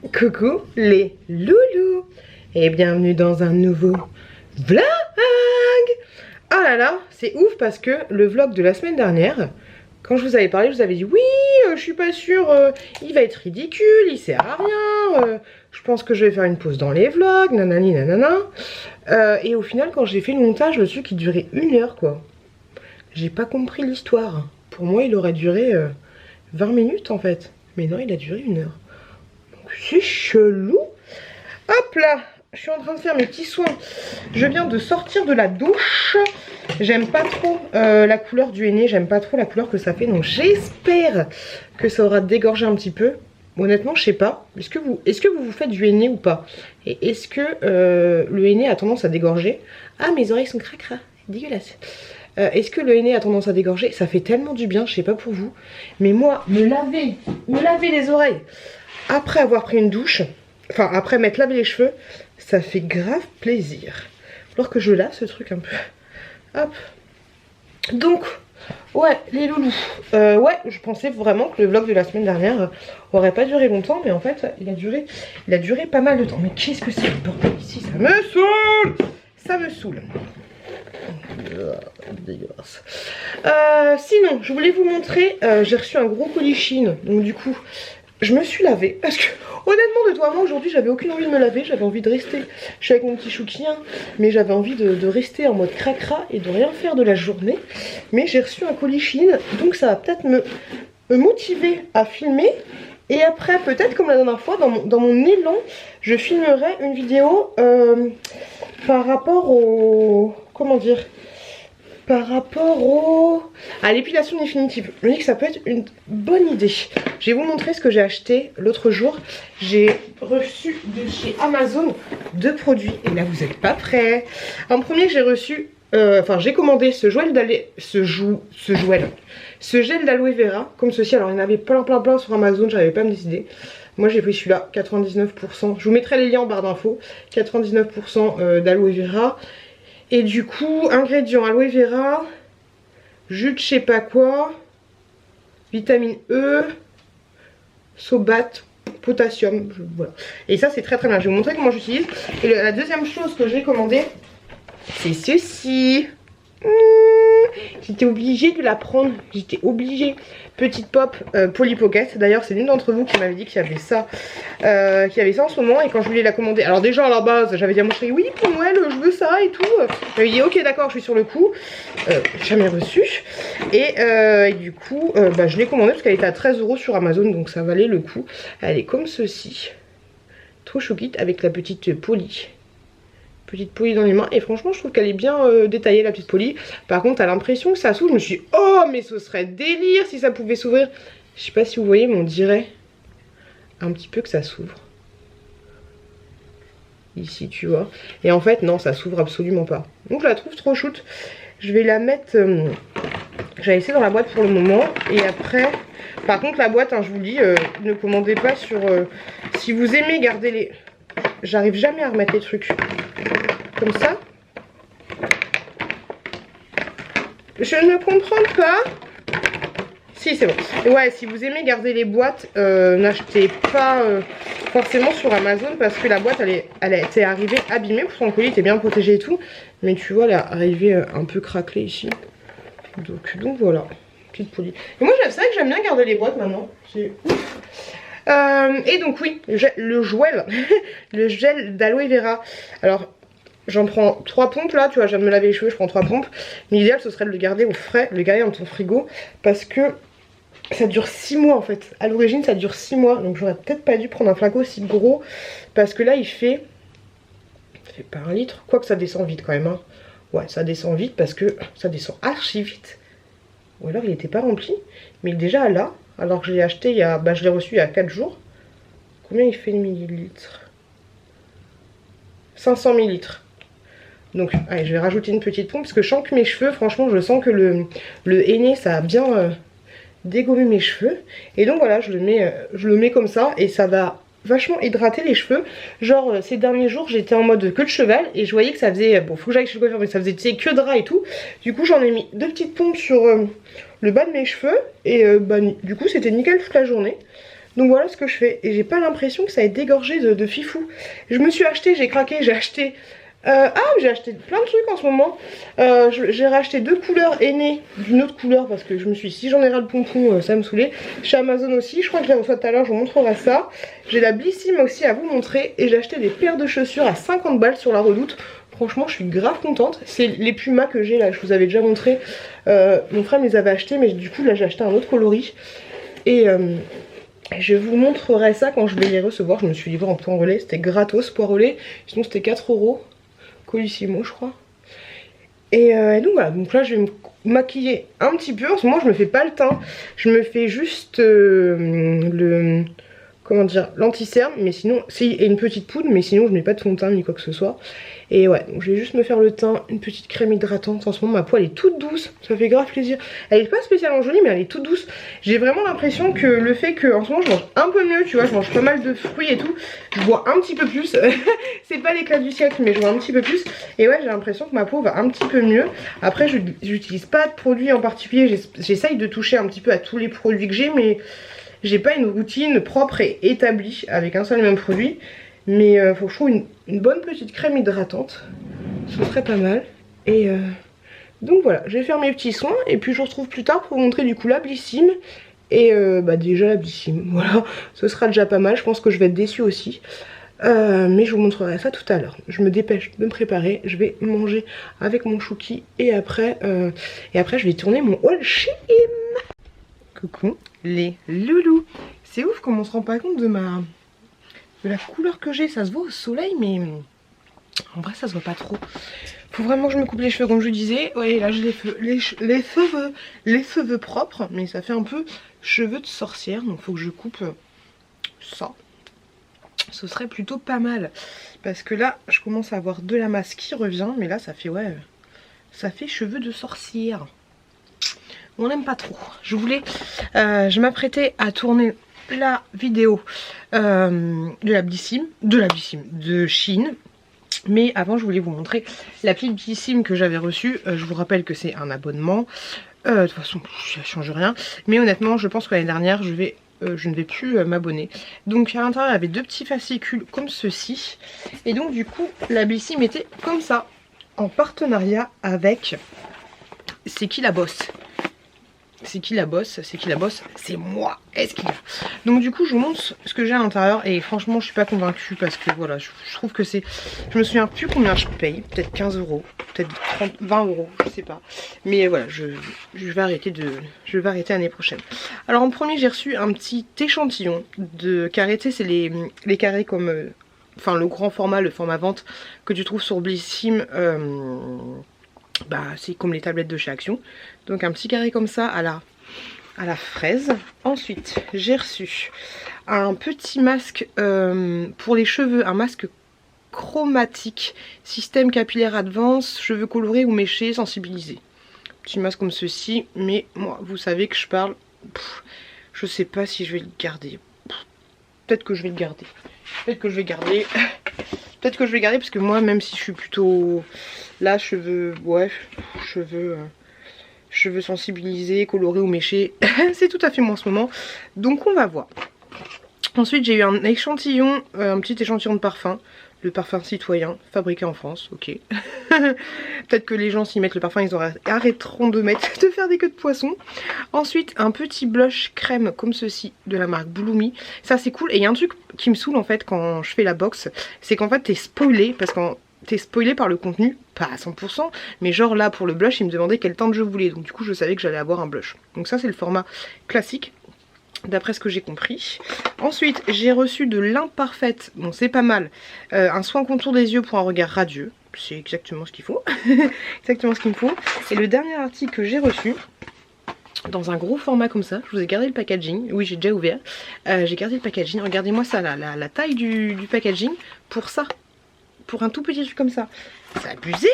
Coucou les loulous et bienvenue dans un nouveau vlog. Ah là là, c'est ouf parce que le vlog de la semaine dernière, quand je vous avais parlé, je vous avais dit oui, je suis pas sûre, il va être ridicule, il sert à rien, je pense que je vais faire une pause dans les vlogs, nanani nanana. Et au final, quand j'ai fait le montage, le truc il durait 1 heure quoi. J'ai pas compris l'histoire. Pour moi, il aurait duré 20 minutes en fait. Mais non, il a duré 1 heure. Donc c'est chelou. Hop là, je suis en train de faire mes petits soins. Je viens de sortir de la douche. J'aime pas trop la couleur du henné. J'aime pas trop la couleur que ça fait. Donc j'espère que ça aura dégorgé un petit peu. Honnêtement, je sais pas. Est-ce que vous faites du henné ou pas? Et est-ce que le henné a tendance à dégorger? Ah, mes oreilles sont cracra. Dégueulasse. Est-ce que le henné a tendance à dégorger? Ça fait tellement du bien, je sais pas pour vous. Mais moi, me laver les oreilles après avoir pris une douche, enfin après m'être lavé les cheveux, ça fait grave plaisir. Alors que je lave ce truc un peu. Hop. Donc, ouais, les loulous. Ouais, je pensais vraiment que le vlog de la semaine dernière aurait pas duré longtemps, mais en fait, il a duré pas mal de temps. Mais qu'est-ce que c'est le bordel ici? Ça me saoule! Ça me saoule. Dégueulasse. Sinon, je voulais vous montrer, j'ai reçu un gros colis Chine, donc du coup, je me suis lavée parce que honnêtement de toi à moi aujourd'hui j'avais aucune envie de me laver, j'avais envie de rester, je suis avec mon petit chouquin, mais j'avais envie de rester en mode cracra et de rien faire de la journée, mais j'ai reçu un colis Chine, donc ça va peut-être me motiver à filmer. Et après, peut-être comme la dernière fois, dans mon élan, je filmerai une vidéo par rapport au... Comment dire? Par rapport à l'épilation définitive. Je me dis que ça peut être une bonne idée. Je vais vous montrer ce que j'ai acheté l'autre jour. J'ai reçu de chez Amazon 2 produits. Et là, vous n'êtes pas prêts. En premier, j'ai reçu... j'ai commandé ce gel d'aloe vera comme ceci. Alors il y en avait plein sur Amazon, j'arrivais pas à me décider. Moi j'ai pris celui-là, 99%. Je vous mettrai les liens en barre d'infos. 99% d'aloe vera. Et du coup, ingrédients aloe vera, jus de je sais pas quoi, vitamine E, sobate, potassium, voilà. Et ça c'est très bien, je vais vous montrer comment j'utilise. Et la deuxième chose que j'ai commandé, c'est ceci. J'étais obligée de la prendre, j'étais obligée. Petite pop Polly Pocket. D'ailleurs c'est l'une d'entre vous qui m'avait dit qu'il y avait ça en ce moment. Et quand je voulais la commander, alors déjà à la base j'avais dit à mon chéri oui pour Noël je veux ça et tout. J'avais dit ok d'accord, je suis sur le coup. Jamais reçu. Et du coup je l'ai commandée parce qu'elle était à 13 € sur Amazon, donc ça valait le coup. Elle est comme ceci, trop chouquite, avec la petite Polly. Petite poulie dans les mains, et franchement je trouve qu'elle est bien détaillée la petite poulie. Par contre à l'impression que ça s'ouvre, je me suis dit oh mais ce serait délire si ça pouvait s'ouvrir. Je sais pas si vous voyez mais on dirait un petit peu que ça s'ouvre ici, tu vois. Et en fait non, ça s'ouvre absolument pas, donc je la trouve trop shoot. Je vais la mettre je vais laisser dans la boîte pour le moment. Et après par contre la boîte hein, je vous le dis, ne commandez pas sur si vous aimez garder les... J'arrive jamais à remettre les trucs comme ça. Je ne comprends pas. Si c'est bon. Ouais, si vous aimez garder les boîtes, n'achetez pas forcément sur Amazon parce que la boîte elle était arrivée abîmée. Pourtant le colis était bien protégé et tout, mais tu vois elle est arrivée un peu craquelée ici. Donc voilà, petite polie. Et moi c'est vrai que j'aime bien garder les boîtes maintenant. C'est ouf. Et donc oui, le gel, le gel d'aloe vera. Alors j'en prends 3 pompes là, tu vois, je viens de me laver les cheveux, je prends 3 pompes. Mais l'idéal ce serait de le garder au frais, de le garder dans ton frigo, parce que ça dure 6 mois en fait. À l'origine ça dure 6 mois, donc j'aurais peut-être pas dû prendre un flacon aussi gros, parce que là il fait pas 1 litre, quoique ça descend vite quand même hein. Ouais, ça descend vite parce que ça descend archi vite. Ou alors il était pas rempli, mais déjà là, alors que je l'ai acheté il y a, je l'ai reçu il y a 4 jours. Combien il fait de millilitres? 500 millilitres. Donc allez, je vais rajouter une petite pompe parce que je sens que mes cheveux, franchement je sens que le henné ça a bien dégommé mes cheveux. Et donc voilà, je le mets comme ça et ça va vachement hydrater les cheveux. Genre ces derniers jours j'étais en mode queue de cheval et je voyais que ça faisait, bon faut que j'aille chez le coiffeur mais ça faisait tu sais, que drap et tout. Du coup j'en ai mis 2 petites pompes sur le bas de mes cheveux et du coup c'était nickel toute la journée. Donc voilà ce que je fais. Et j'ai pas l'impression que ça ait dégorgé de fifou. Je me suis acheté, j'ai craqué, j'ai acheté... j'ai acheté plein de trucs en ce moment. J'ai racheté 2 couleurs aînées d'une autre couleur parce que je me suis dit si j'en ai ras le pompon ça me saoulait. Chez Amazon aussi, je crois que je les reçois tout à l'heure, je vous montrerai ça. J'ai la Blissim aussi à vous montrer et j'ai acheté des paires de chaussures à 50 balles sur la Redoute. Franchement je suis grave contente. C'est les Pumas que j'ai là, je vous avais déjà montré. Mon frère me les avait achetés mais du coup là j'ai acheté un autre coloris. Et je vous montrerai ça quand je vais les recevoir. Je me suis livrée en point relais, c'était gratos poids relais. Sinon c'était 4 €. Colissimo je crois. Et donc voilà, donc là je vais me maquiller un petit peu. En ce moment je me fais pas le teint, je me fais juste comment dire, l'anti-cerne, mais sinon, et une petite poudre, mais sinon je mets pas de fond de teint ni quoi que ce soit. Et ouais, donc je vais juste me faire le teint, une petite crème hydratante. En ce moment ma peau elle est toute douce, ça fait grave plaisir. Elle est pas spécialement jolie mais elle est toute douce. J'ai vraiment l'impression que le fait que en ce moment je mange un peu mieux, tu vois, je mange pas mal de fruits et tout. Je bois un petit peu plus, c'est pas l'éclat du siècle mais je bois un petit peu plus. Et ouais j'ai l'impression que ma peau va un petit peu mieux. Après j'utilise pas de produits en particulier, j'essaye de toucher un petit peu à tous les produits que j'ai mais... J'ai pas une routine propre et établie avec un seul et même produit. Mais faut que je trouve une bonne petite crème hydratante. Ce serait pas mal. Et donc voilà, je vais faire mes petits soins. Et puis je vous retrouve plus tard pour vous montrer du coup la Blissim. Et déjà la Blissim. Voilà, ce sera déjà pas mal. Je pense que je vais être déçue aussi. Mais je vous montrerai ça tout à l'heure. Je me dépêche de me préparer. Je vais manger avec mon chouki. Et après je vais tourner mon haul Shein. Coucou les loulous. C'est ouf comme on se rend pas compte de la couleur que j'ai. Ça se voit au soleil mais en vrai ça se voit pas trop. Faut vraiment que je me coupe les cheveux comme je disais. Ouais là j'ai les cheveux propres. Mais ça fait un peu cheveux de sorcière. Donc faut que je coupe ça. Ce serait plutôt pas mal. Parce que là je commence à avoir de la masse qui revient. Mais là ça fait ouais. Ça fait cheveux de sorcière. On n'aime pas trop. Je m'apprêtais à tourner la vidéo de Shein. Mais avant je voulais vous montrer l'appli Blissim que j'avais reçue. Je vous rappelle que c'est un abonnement. De toute façon ça change rien. Mais honnêtement je pense que l'année dernière je ne vais plus m'abonner. Donc à l'intérieur il y avait 2 petits fascicules comme ceci. Et donc du coup la Blissim était comme ça. En partenariat avec C'est qui la bosse. C'est qui la bosse? C'est qui la bosse? C'est moi. Est-ce qu'il y a? Donc du coup je vous montre ce que j'ai à l'intérieur. Et franchement je suis pas convaincue parce que voilà, je trouve que c'est... Je me souviens plus combien je paye. Peut-être 15 €, peut-être 20 €, je sais pas. Mais voilà, je vais arrêter l'année prochaine. Alors en premier j'ai reçu un petit échantillon de carrés. Tu sais c'est les carrés comme... Enfin le grand format, le format vente que tu trouves sur Blissim. Bah c'est comme les tablettes de chez Action. Donc un petit carré comme ça à la fraise. Ensuite j'ai reçu un petit masque pour les cheveux, un masque chromatique, système capillaire advance, cheveux colorés ou méchés, sensibilisés. Petit masque comme ceci, mais moi vous savez que je parle, je sais pas si je vais le garder. Peut-être que je vais le garder. Peut-être que je vais garder. Peut-être que je vais garder parce que moi même si je suis plutôt là cheveux, ouais, cheveux sensibilisés, colorés ou méchés, c'est tout à fait moi en ce moment. Donc on va voir. Ensuite j'ai eu un échantillon, un petit échantillon de parfum. Le parfum citoyen, fabriqué en France, ok. Peut-être que les gens s'y mettent le parfum, ils arrêteront de faire des queues de poisson. Ensuite, un petit blush crème comme ceci de la marque Bloomy. Ça c'est cool. Et il y a un truc qui me saoule en fait quand je fais la box, c'est qu'en fait t'es spoilé, parce que t'es spoilé par le contenu, pas à 100%, mais genre là pour le blush, il me demandait quelle teinte je voulais. Donc du coup je savais que j'allais avoir un blush. Donc ça c'est le format classique. D'après ce que j'ai compris. Ensuite j'ai reçu de l'imparfaite, bon c'est pas mal, un soin contour des yeux pour un regard radieux. C'est exactement ce qu'il faut. Exactement ce qu'il me faut. Et le dernier article que j'ai reçu dans un gros format comme ça, je vous ai gardé le packaging. Oui j'ai déjà ouvert. J'ai gardé le packaging. Regardez-moi ça là, la taille du packaging pour ça. Pour un tout petit truc comme ça. C'est abusé.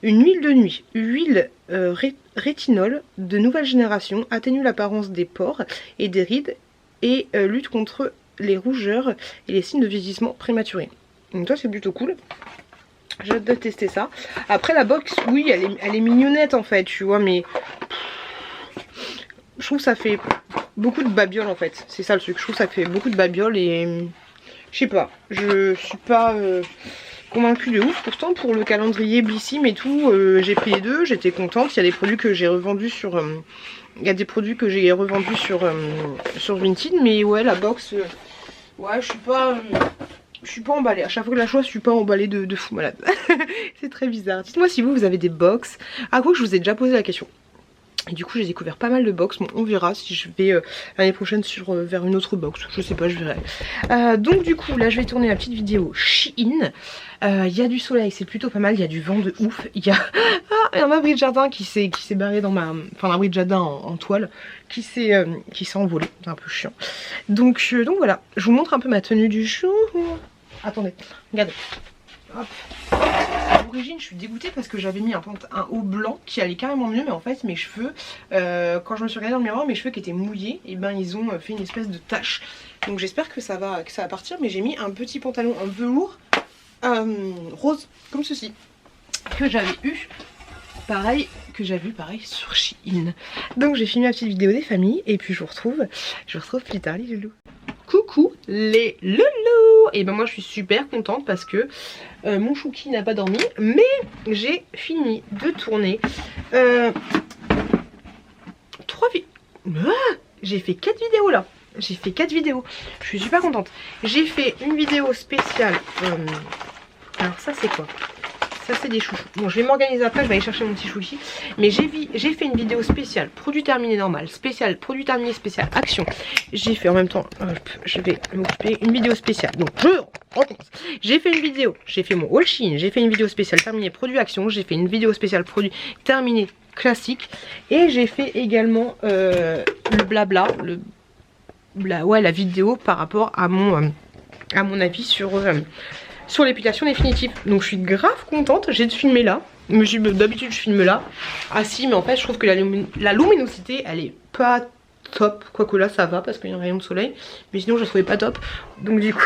Une huile de nuit. Huile rétinol de nouvelle génération. Atténue l'apparence des pores et des rides. Et lutte contre les rougeurs et les signes de vieillissement prématuré. Donc ça c'est plutôt cool. J'ai hâte de tester ça. Après la box, oui elle est mignonnette en fait, tu vois. Mais je trouve que ça fait beaucoup de babioles en fait. C'est ça le truc, je trouve que ça fait beaucoup de babioles et je sais pas, je suis pas convaincue de ouf. Pourtant pour le calendrier Blissim et tout, j'ai pris les deux, j'étais contente. Il y a des produits que j'ai revendus sur sur Vinted, mais ouais la box, ouais je suis pas emballée. À chaque fois que je la choisis, je suis pas emballée de fou malade. C'est très bizarre. Dites-moi si vous avez des box. Ah quoi, je vous ai déjà posé la question. Et du coup j'ai découvert pas mal de box. Bon, on verra si je vais l'année prochaine vers une autre box. Je sais pas, je verrai. Donc du coup là je vais tourner ma petite vidéo Shein. Il y a du soleil, c'est plutôt pas mal. Il y a du vent de ouf. Il y a un abri de jardin qui s'est barré dans ma... Enfin un abri de jardin en toile qui s'est envolé. C'est un peu chiant. Donc voilà. Je vous montre un peu ma tenue du jour. Attendez, regardez. Hop. À l'origine je suis dégoûtée parce que j'avais mis un haut blanc qui allait carrément mieux, mais en fait mes cheveux, quand je me suis regardée dans le miroir, mes cheveux qui étaient mouillés, et ben ils ont fait une espèce de tache. Donc j'espère que ça va partir, mais j'ai mis un petit pantalon en velours rose comme ceci que j'avais eu pareil sur Shein. Donc j'ai filmé ma petite vidéo des familles et puis je vous retrouve plus tard les loulous. Coucou les loulous. Et ben moi je suis super contente parce que mon chouki n'a pas dormi, mais j'ai fini de tourner j'ai fait 4 vidéos là. J'ai fait 4 vidéos. Je suis super contente. J'ai fait une vidéo spéciale. Alors ça c'est quoi? Ça c'est des chouchous. Bon je vais m'organiser après, je vais aller chercher mon petit chouchi. Mais j'ai fait une vidéo spéciale produit terminé normal, spécial produit terminé spécial action. J'ai fait en même temps, hop, je vais m'occuper une vidéo spéciale. Donc je recommence. J'ai fait une vidéo, j'ai fait mon haul Shein, j'ai fait une vidéo spéciale terminé produit action, j'ai fait une vidéo spéciale produit terminé classique. Et j'ai fait également le blabla, la vidéo par rapport à mon avis sur l'épilation définitive. Donc je suis grave contente, j'ai filmé là. D'habitude je filme là. Ah si, mais en fait je trouve que la luminosité elle est pas top. Quoique là ça va parce qu'il y a un rayon de soleil. Mais sinon je la trouvais pas top. Donc du coup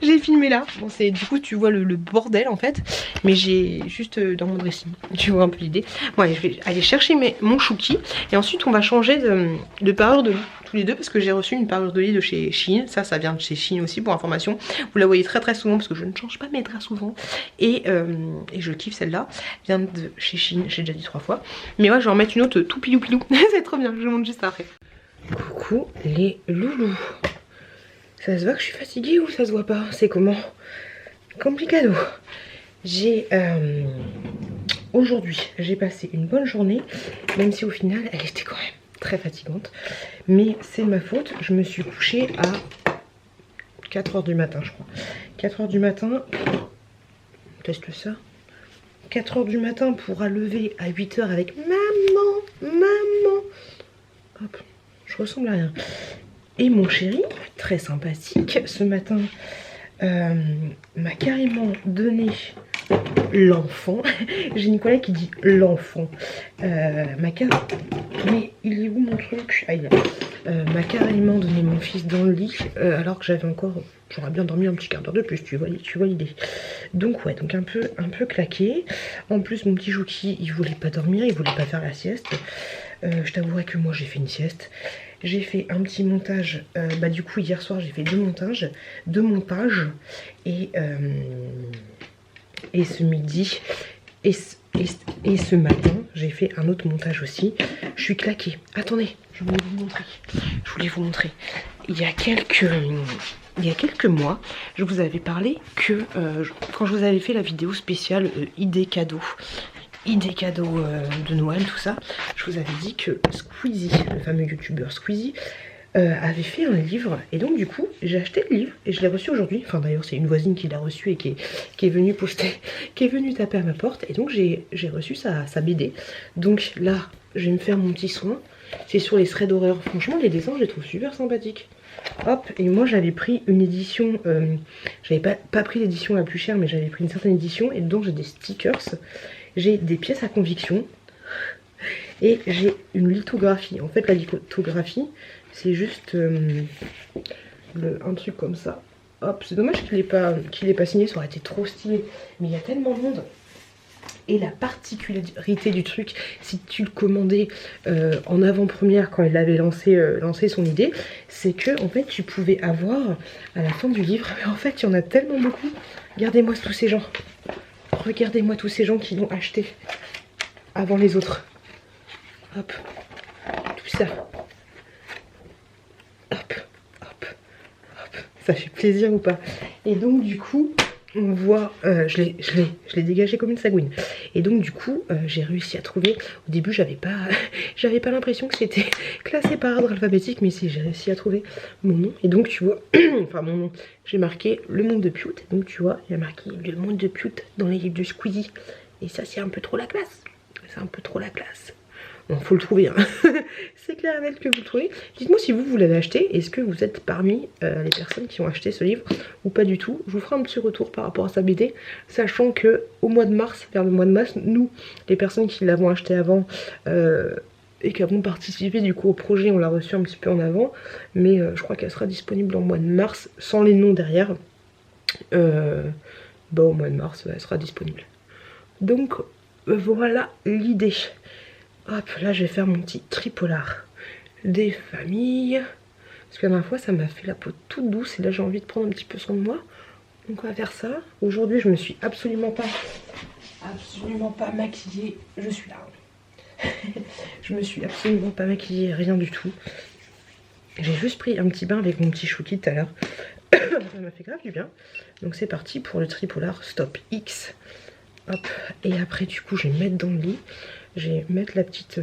j'ai filmé là. Bon c'est du coup tu vois le bordel en fait. Mais j'ai juste dans mon dressing. Tu vois un peu l'idée. Bon allez, je vais aller chercher mon chouki. Et ensuite on va changer de parure de lit. Tous les deux parce que j'ai reçu une parure de lit de chez Shein. Ça vient de chez Shein aussi pour information. Vous la voyez très souvent parce que je ne change pas mes draps souvent. Et je kiffe celle-là. Vient de chez Shein, j'ai déjà dit 3 fois. Mais ouais je vais en mettre une autre tout pilou pilou. C'est trop bien, je vous montre juste après. Coucou les loulous. Ça se voit que je suis fatiguée ou ça se voit pas? C'est comment? Complicado. Aujourd'hui j'ai passé une bonne journée. Même si au final elle était quand même très fatigante, mais c'est ma faute. Je me suis couchée à 4 h du matin je crois. 4 h du matin, on teste ça. 4 h du matin pour lever à 8 h avec maman. Hop, je ressemble à rien. Et mon chéri, très sympathique, ce matin m'a carrément donné l'enfant. J'ai une collègue qui dit l'enfant. Mais il est où mon truc? Ah il est là. M'a carrément donné mon fils dans le lit alors que j'aurais bien dormi un petit quart d'heure de plus, tu vois l'idée. Donc ouais, donc un peu claqué. En plus mon petit Jouki il voulait pas dormir, il voulait pas faire la sieste. Je t'avouerai que moi j'ai fait une sieste. J'ai fait un petit montage, du coup hier soir j'ai fait deux montages et ce midi et ce matin j'ai fait un autre montage aussi. Je suis claquée. Attendez, je voulais vous montrer. Il y a quelques mois, je vous avais parlé que quand je vous avais fait la vidéo spéciale idées cadeaux de Noël, tout ça, je vous avais dit que Squeezie, le fameux youtubeur Squeezie, avait fait un livre. Et donc du coup j'ai acheté le livre et je l'ai reçu aujourd'hui. Enfin d'ailleurs c'est une voisine qui l'a reçu et qui est venue taper à ma porte. Et donc j'ai reçu sa BD. Donc là je vais me faire mon petit soin. C'est sur les threads d'horreur. Franchement les dessins je les trouve super sympathiques. Hop, et moi j'avais pris une édition, j'avais pas pris l'édition la plus chère, mais j'avais pris une certaine édition. Et dedans j'ai des stickers, j'ai des pièces à conviction et j'ai une lithographie. En fait la lithographie c'est juste un truc comme ça. Hop, c'est dommage qu'il ait pas signé, ça aurait été trop stylé. Mais il y a tellement de monde Et la particularité du truc, si tu le commandais en avant-première quand il avait lancé son idée, c'est que en fait tu pouvais avoir à la fin du livre, mais en fait il y en a tellement beaucoup. Regardez-moi tous ces gens. Regardez-moi tous ces gens qui l'ont acheté avant les autres. Hop, tout ça. Hop, hop, hop. Ça fait plaisir ou pas? Et donc du coup, on voit, je l'ai dégagé comme une sagouine. Et donc du coup, j'ai réussi à trouver. Au début, j'avais pas l'impression que c'était classé par ordre alphabétique, mais si j'ai réussi à trouver mon nom. Et donc tu vois, enfin mon nom, j'ai marqué le monde de Piout. Donc tu vois, il y a marqué le monde de Piout dans les livres de Squeezie. Et ça, c'est un peu trop la classe. C'est un peu trop la classe. Bon, faut le trouver, hein. C'est clair et net que vous le trouvez. Dites-moi si vous l'avez acheté. Est-ce que vous êtes parmi les personnes qui ont acheté ce livre ou pas du tout? Je vous ferai un petit retour par rapport à sa BD, sachant que au mois de mars, vers le mois de mars, nous, les personnes qui l'avons acheté avant et qui avons participé du coup au projet, on l'a reçu un petit peu en avant, mais je crois qu'elle sera disponible en mois de mars, sans les noms derrière. Bah au mois de mars, elle sera disponible. Donc voilà l'idée. Hop, là je vais faire mon petit tripolar des familles. Parce que la dernière fois ça m'a fait la peau toute douce et là j'ai envie de prendre un petit peu soin de moi. Donc on va faire ça. Aujourd'hui je me suis absolument pas maquillée. Je suis là. Je me suis absolument pas maquillée, rien du tout. J'ai juste pris un petit bain avec mon petit chouki tout à l'heure. Ça m'a fait grave du bien. Donc c'est parti pour le tripolar Stop X. Hop, et après du coup je vais me mettre dans le lit. Je vais mettre la petite...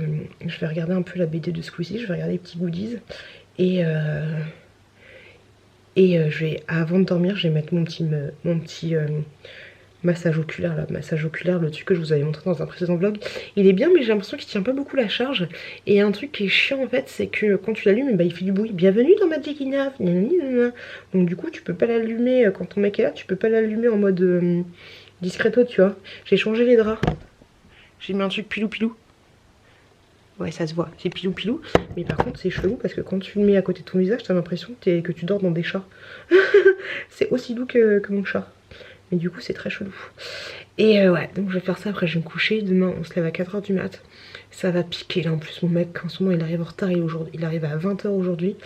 je vais regarder un peu la BD de Squeezie, je vais regarder les petits goodies. Et je vais, avant de dormir, je vais mettre mon petit massage oculaire, là. Massage oculaire, le truc que je vous avais montré dans un précédent vlog. Il est bien, mais j'ai l'impression qu'il tient pas beaucoup la charge. Et un truc qui est chiant en fait, c'est que quand tu l'allumes, bah, il fait du bruit. Bienvenue dans Magic Enough. Donc du coup, tu peux pas l'allumer, quand ton mec est là, tu peux pas l'allumer en mode discreto, tu vois. J'ai changé les draps. J'ai mis un truc pilou pilou. Ouais, ça se voit, c'est pilou pilou. Mais par contre, c'est chelou parce que quand tu le mets à côté de ton visage, t'as l'impression que tu dors dans des chats. C'est aussi doux que mon chat. Mais du coup, c'est très chelou. Et ouais, donc je vais faire ça. Après, je vais me coucher. Demain, on se lève à 4 h du mat. Ça va piquer là. En plus, mon mec, en ce moment, il arrive en retard. Il arrive à 20 h aujourd'hui,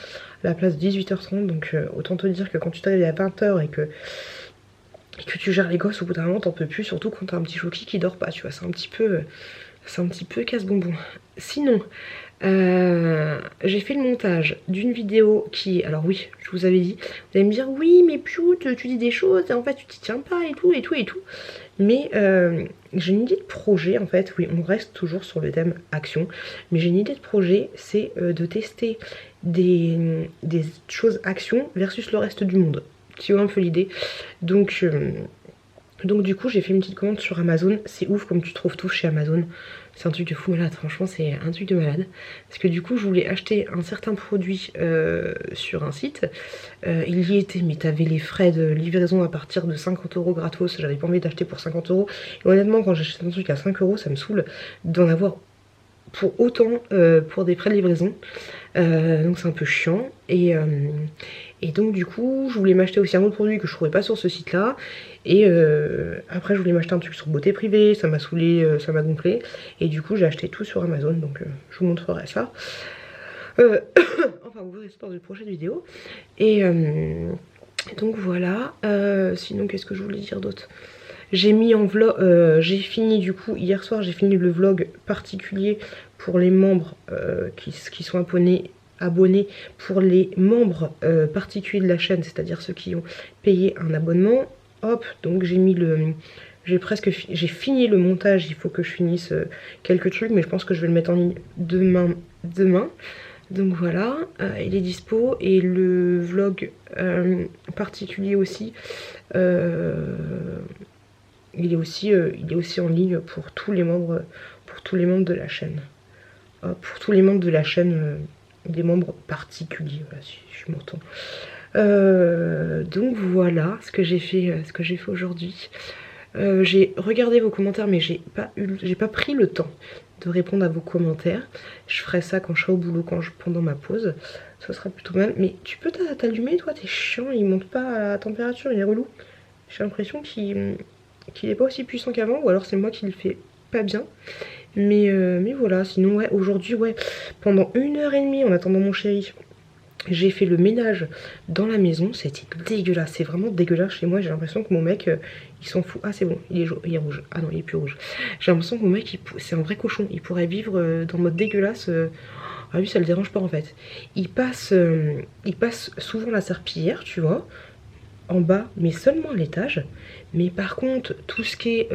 à la place 18 h 30. Donc, autant te dire que quand tu t'arrives à 20 h et que tu gères les gosses, au bout d'un moment t'en peux plus, surtout quand t'as un petit chouki qui dort pas, tu vois, c'est un petit peu casse-bonbon. Sinon, j'ai fait le montage d'une vidéo qui, alors oui, je vous avais dit, vous allez me dire, oui mais Piout, tu dis des choses et en fait tu t'y tiens pas et tout, mais j'ai une idée de projet en fait, oui, on reste toujours sur le thème action, mais j'ai une idée de projet, c'est de tester des choses action versus le reste du monde. Tu vois un peu l'idée. Donc du coup j'ai fait une petite commande sur Amazon. C'est ouf comme tu trouves tout chez Amazon. C'est un truc de fou malade, franchement c'est un truc de malade. Parce que du coup je voulais acheter un certain produit sur un site. Il y était, mais t'avais les frais de livraison à partir de 50 € gratos. J'avais pas envie d'acheter pour 50 €. Et honnêtement quand j'achète un truc à 5 € ça me saoule d'en avoir pour autant pour des frais de livraison. Donc c'est un peu chiant. Et donc du coup je voulais m'acheter aussi un autre produit que je trouvais pas sur ce site là. Et après je voulais m'acheter un truc sur beauté privée, ça m'a saoulé, ça m'a gonflé. Et du coup j'ai acheté tout sur Amazon, donc je vous montrerai ça. Enfin vous verrez ça dans une prochaine vidéo. Et donc voilà. Sinon qu'est-ce que je voulais dire d'autre? J'ai mis en vlog, j'ai fini du coup hier soir, j'ai fini le vlog particulier pour les membres qui sont abonnés pour les membres particuliers de la chaîne, c'est-à-dire ceux qui ont payé un abonnement. Hop, donc j'ai mis j'ai fini le montage, il faut que je finisse quelques trucs, mais je pense que je vais le mettre en ligne demain. Donc voilà, il est dispo et le vlog particulier aussi. Il est aussi en ligne pour tous les membres de la chaîne. Pour tous les membres de la chaîne, des membres particuliers, voilà, si je m'entends. Donc voilà ce que j'ai fait, aujourd'hui. J'ai regardé vos commentaires, mais j'ai pas pris le temps de répondre à vos commentaires. Je ferai ça quand je serai au boulot, pendant ma pause. Ça sera plutôt mal. Mais tu peux t'allumer, toi, t'es chiant, il monte pas à la température, il est relou. J'ai l'impression qu'il qu'il est pas aussi puissant qu'avant, ou alors c'est moi qui le fais pas bien. Mais voilà, sinon ouais, aujourd'hui, ouais, pendant 1h30 en attendant mon chéri, j'ai fait le ménage dans la maison, c'était dégueulasse, c'est vraiment dégueulasse chez moi, j'ai l'impression que mon mec, il s'en fout. Ah c'est bon, il est rouge, ah non il est plus rouge. J'ai l'impression que mon mec, c'est un vrai cochon, il pourrait vivre dans le mode dégueulasse. Ah lui ça le dérange pas en fait. Il passe souvent la serpillière, tu vois, en bas, mais seulement à l'étage. Mais par contre, tout ce qui est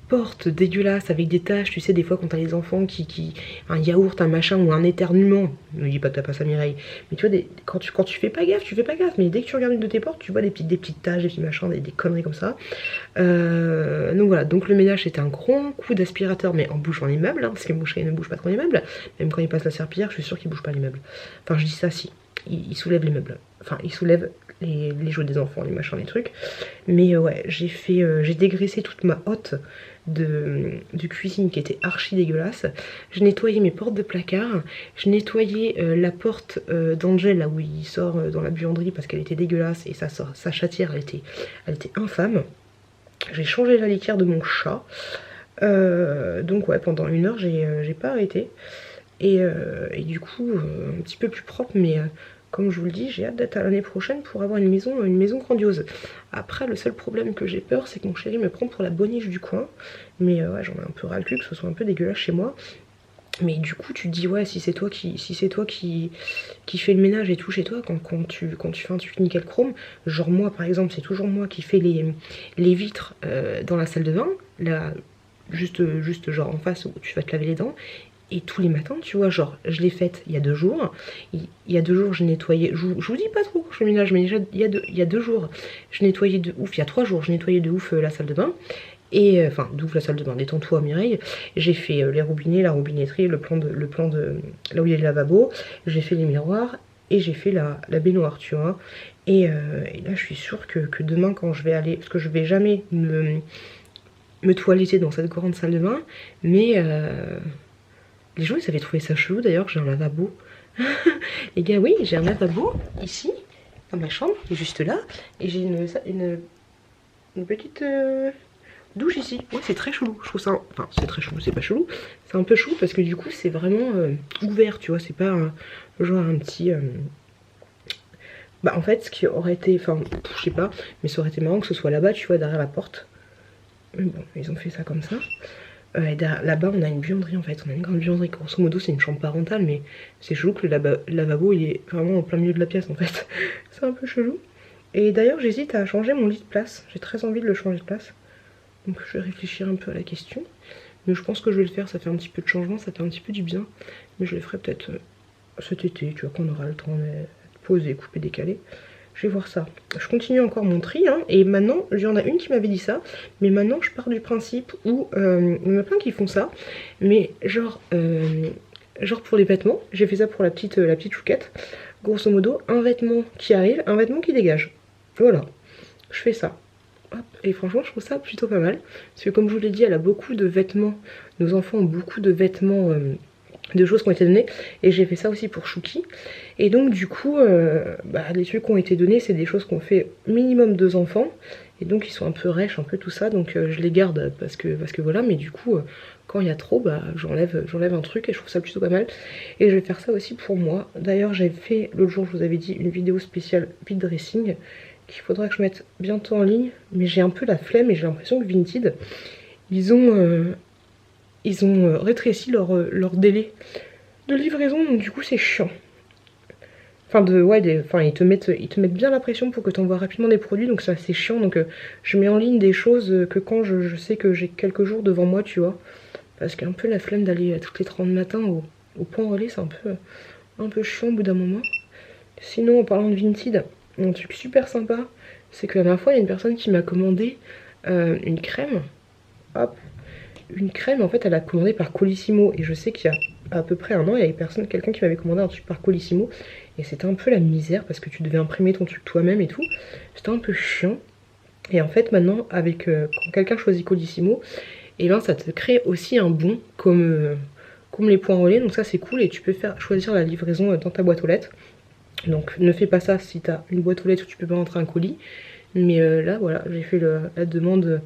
porte dégueulasse avec des taches, tu sais, des fois quand t'as les enfants un yaourt, un machin ou un éternuement, ne dis pas que t'as pas ça Mireille, mais tu vois, quand tu fais pas gaffe, tu fais pas gaffe, mais dès que tu regardes une de tes portes, tu vois des petites taches, des petits machins, des conneries comme ça. Donc voilà, donc le ménage c'était un grand coup d'aspirateur, mais en bougeant les meubles, hein, parce que mon chéri ne bouge pas trop les meubles, même quand il passe la serpillière, je suis sûre qu'il bouge pas les meubles. Enfin je dis ça si, il soulève les meubles, enfin il soulève les jouets des enfants, les machins, les trucs. Mais ouais, j'ai dégraissé toute ma hotte de cuisine qui était archi dégueulasse. Je nettoyais mes portes de placard, je nettoyais la porte d'Angel là où il sort dans la buanderie parce qu'elle était dégueulasse et sa chatière elle était infâme. J'ai changé la litière de mon chat. Donc ouais, pendant 1 heure j'ai pas arrêté. Et du coup un petit peu plus propre, mais comme je vous le dis, j'ai hâte d'être à l'année prochaine pour avoir une maison grandiose. Après, le seul problème que j'ai peur, c'est que mon chéri me prend pour la boniche du coin. Mais ouais, j'en ai un peu ras le cul que ce soit un peu dégueulasse chez moi. Mais du coup, tu te dis, ouais, si c'est toi qui fais le ménage et tout chez toi, quand tu fais un truc nickel chrome, genre moi par exemple, c'est toujours moi qui fais les vitres dans la salle de bain, là, juste genre en face où tu vas te laver les dents. Et tous les matins, tu vois, genre, je l'ai faite il y a 2 jours. Il y a 2 jours, je nettoyais. Je vous dis pas trop que je fais le ménage, mais déjà, il y a 2 jours, je nettoyais de ouf. Il y a 3 jours, je nettoyais de ouf la salle de bain. Et enfin, de ouf la salle de bain, détends-toi Mireille. J'ai fait les robinets, la robinetterie, le plan de là où il y a le lavabo. J'ai fait les miroirs et j'ai fait la baignoire, tu vois. Et là, je suis sûre que demain, quand je vais aller, parce que je vais jamais me toiletter dans cette grande salle de bain, mais les gens ils avaient trouvé ça chelou d'ailleurs, j'ai un lavabo. Les gars, oui, j'ai un lavabo ici, dans ma chambre, juste là, et j'ai une petite douche ici. Ouais, c'est très chelou, je trouve ça. Enfin, c'est très chelou, c'est pas chelou, c'est un peu chelou parce que du coup, c'est vraiment ouvert, tu vois, c'est pas genre un petit. Bah, en fait, ce qui aurait été. Enfin, je sais pas, mais ça aurait été marrant que ce soit là-bas, tu vois, derrière la porte. Mais bon, ils ont fait ça comme ça. Là-bas on a une buanderie en fait, on a une grande buanderie, grosso modo c'est une chambre parentale, mais c'est chelou que le lavabo il est vraiment en plein milieu de la pièce en fait. C'est un peu chelou. Et d'ailleurs j'hésite à changer mon lit de place, j'ai très envie de le changer de place. Donc je vais réfléchir un peu à la question. Mais je pense que je vais le faire, ça fait un petit peu de changement, ça fait un petit peu du bien. Mais je le ferai peut-être cet été, tu vois, qu'on aura le temps de poser, couper, décaler. Je vais voir ça. Je continue encore mon tri, hein, et maintenant, il y en a une qui m'avait dit ça, mais maintenant je pars du principe où il y en a plein qui font ça, mais genre pour les vêtements, j'ai fait ça pour la petite chouquette. Grosso modo, un vêtement qui arrive, un vêtement qui dégage. Voilà, je fais ça. Hop. Et franchement, je trouve ça plutôt pas mal, parce que comme je vous l'ai dit, elle a beaucoup de vêtements, nos enfants ont beaucoup de vêtements de choses qui ont été données, et j'ai fait ça aussi pour Chouki. Et donc du coup les trucs qui ont été donnés c'est des choses qu'on fait minimum 2 enfants, et donc ils sont un peu rêches, un peu tout ça, donc je les garde parce que voilà, mais du coup quand il y a trop, j'enlève un truc et je trouve ça plutôt pas mal. Et je vais faire ça aussi pour moi. D'ailleurs j'ai fait l'autre jour, je vous avais dit, une vidéo spéciale vide dressing qu'il faudra que je mette bientôt en ligne, mais j'ai un peu la flemme et j'ai l'impression que Vinted ils ont rétréci leur délai de livraison, donc du coup c'est chiant. Enfin, ils te mettent bien la pression pour que tu envoies rapidement des produits, donc c'est assez chiant. Donc je mets en ligne des choses que quand je sais que j'ai quelques jours devant moi, tu vois. Parce qu'un peu la flemme d'aller toutes les 30 matins au point relais, c'est un peu chiant au bout d'un moment. Sinon, en parlant de Vinted, un truc super sympa, c'est que la dernière fois, il y a une personne qui m'a commandé une crème. Hop. Une crème, en fait, elle a commandé par Colissimo. Et je sais qu'il y a à peu près 1 an, il y avait quelqu'un qui m'avait commandé un truc par Colissimo. Et c'était un peu la misère parce que tu devais imprimer ton truc toi-même et tout. C'était un peu chiant. Et en fait, maintenant, quand quelqu'un choisit Colissimo, et ben ça te crée aussi un bon comme les points relais. Donc ça, c'est cool. Et tu peux choisir la livraison dans ta boîte aux lettres. Donc ne fais pas ça si tu as une boîte aux lettres où tu peux pas rentrer un colis. Mais là voilà, j'ai fait la demande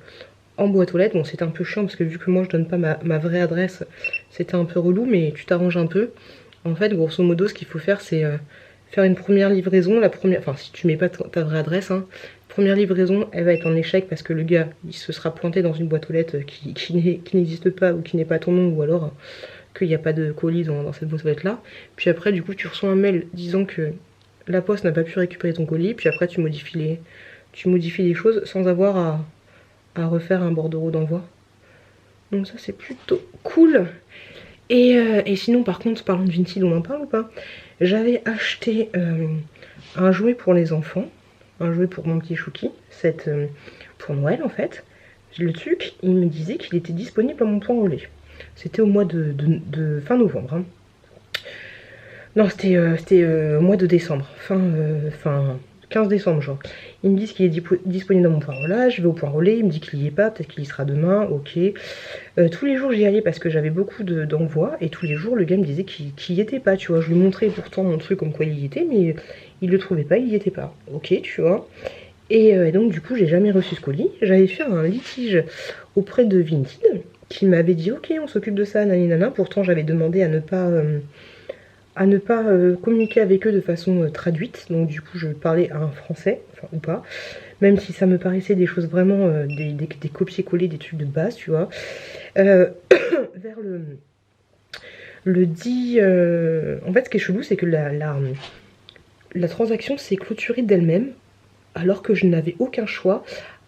en boîte aux lettres. Bon, c'était un peu chiant parce que vu que moi je donne pas ma vraie adresse, c'était un peu relou, mais tu t'arranges un peu. En fait, grosso modo, ce qu'il faut faire, c'est faire une première livraison. La première, enfin, si tu mets pas ta vraie adresse, hein, première livraison, elle va être en échec parce que le gars, il se sera planté dans une boîte aux lettres qui n'existe pas ou qui n'est pas ton nom, ou alors qu'il n'y a pas de colis dans cette boîte aux lettres là. Puis après, du coup, tu reçois un mail disant que la poste n'a pas pu récupérer ton colis. Puis après, tu modifies les choses sans avoir à refaire un bordereau d'envoi. Donc ça, c'est plutôt cool. Et sinon, par contre, parlons de Vinted, on en parle ou pas? J'avais acheté un jouet pour les enfants, un jouet pour mon petit Chouki, pour Noël en fait. Le truc, il me disait qu'il était disponible à mon point relais. C'était au mois de fin novembre. Hein. Non, c'était au mois de décembre, fin 15 décembre genre. Ils me disent qu'il est disponible dans mon point relais, je vais au point relais, il me dit qu'il y est pas, peut-être qu'il y sera demain, ok. Tous les jours j'y allais parce que j'avais beaucoup d'envois, et tous les jours le gars me disait qu'il y était pas, tu vois. Je lui montrais pourtant mon truc comme quoi il y était, mais il le trouvait pas, il y était pas. Ok, tu vois. Et donc du coup j'ai jamais reçu ce colis. J'avais fait un litige auprès de Vinted, qui m'avait dit ok on s'occupe de ça, naninana. Pourtant j'avais demandé à ne pas communiquer avec eux de façon traduite, donc du coup je parlais à un français, enfin ou pas, même si ça me paraissait des choses vraiment, des copier-coller, des trucs de base, tu vois. Vers le 10... En fait ce qui est chelou c'est que la transaction s'est clôturée d'elle-même, alors que je n'avais aucun choix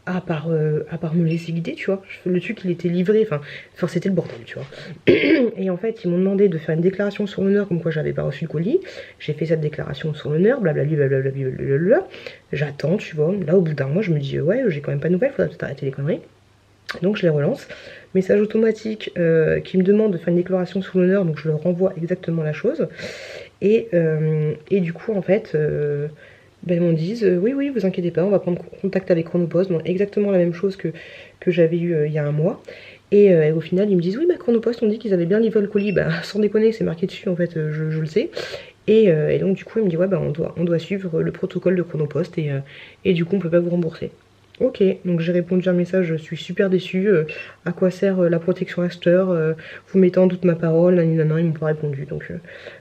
à part me laisser guider, tu vois. Le truc il était livré, enfin c'était le bordel, tu vois. Et en fait ils m'ont demandé de faire une déclaration sur l'honneur comme quoi j'avais pas reçu le colis. J'ai fait cette déclaration sur l'honneur, blablabla, blablabla. J'attends, tu vois. Là au bout d'un mois je me dis ouais j'ai quand même pas de nouvelles, faudrait peut-être arrêter les conneries. Donc je les relance. Message automatique qui me demande de faire une déclaration sur l'honneur, donc je leur renvoie exactement la chose. Et du coup en fait... ben, ils m'ont dit oui vous inquiétez pas, on va prendre contact avec Chronopost, donc exactement la même chose que j'avais eu il y a un mois. Et au final ils me disent oui bah Chronopost on dit qu'ils avaient bien livré le colis, bah sans déconner c'est marqué dessus en fait, je le sais. Et donc du coup il me dit ouais bah on doit suivre le protocole de Chronopost, et du coup on peut pas vous rembourser. Ok, donc j'ai répondu à un message, je suis super déçue, à quoi sert la protection acheteur, vous mettez en doute ma parole, nanana, ils m'ont pas répondu. Donc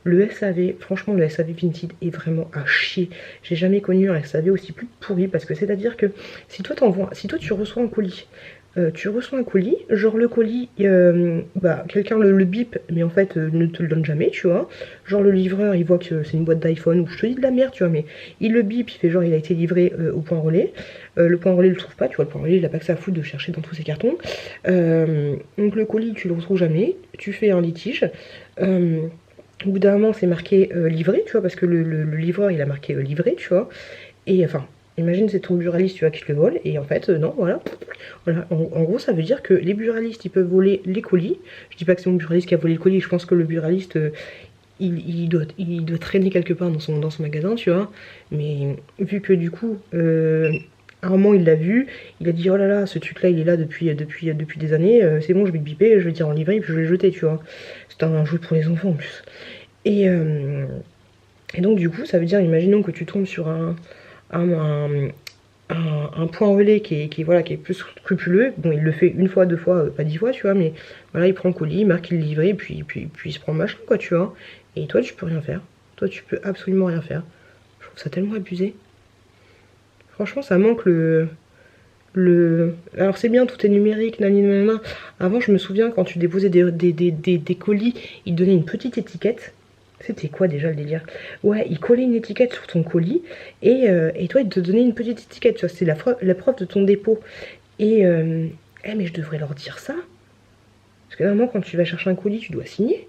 le SAV, franchement le SAV Vinted est vraiment à chier. J'ai jamais connu un SAV aussi plus pourri, parce que c'est-à-dire que si toi tu reçois un colis, genre le colis, bah, quelqu'un le bip, mais en fait ne te le donne jamais, tu vois. Genre le livreur, il voit que c'est une boîte d'iPhone, ou je te dis de la merde, tu vois, mais il le bip, il fait genre il a été livré au point relais. Le point relais le trouve pas, tu vois, le point relais il a pas que ça à foutre de chercher dans tous ses cartons. Donc le colis tu le retrouves jamais, tu fais un litige. Au bout d'un moment c'est marqué livré, tu vois, parce que le livreur il a marqué livré, tu vois. Et enfin... Imagine c'est ton buraliste tu vois qui te le vole, et en fait non voilà. En gros ça veut dire que les buralistes ils peuvent voler les colis. Je dis pas que c'est mon buraliste qui a volé le colis, je pense que le buraliste il doit traîner quelque part dans son magasin tu vois. Mais vu que du coup à un moment il l'a vu, il a dit oh là là ce truc là il est là depuis des années, c'est bon je vais le biper, je vais dire en livré et puis je vais le jeter tu vois. C'est un jeu pour les enfants en plus. Et donc du coup ça veut dire, imaginons que tu tombes sur un point relais qui est plus scrupuleux. Bon, il le fait une fois, deux fois, pas 10 fois, tu vois, mais voilà, il prend le colis, il marque il est livré, puis il se prend le machin, quoi, tu vois. Et toi, tu peux rien faire. Toi, tu peux absolument rien faire. Je trouve ça tellement abusé. Franchement, ça manque Alors c'est bien, tout est numérique, nanana. Avant, je me souviens, quand tu déposais des colis, ils te donnaient une petite étiquette. C'était quoi déjà le délire? Ouais, il collait une étiquette sur ton colis, et toi il te donnait une petite étiquette, tu vois, c'est la preuve de ton dépôt. Et mais je devrais leur dire ça. Parce que normalement quand tu vas chercher un colis, tu dois signer.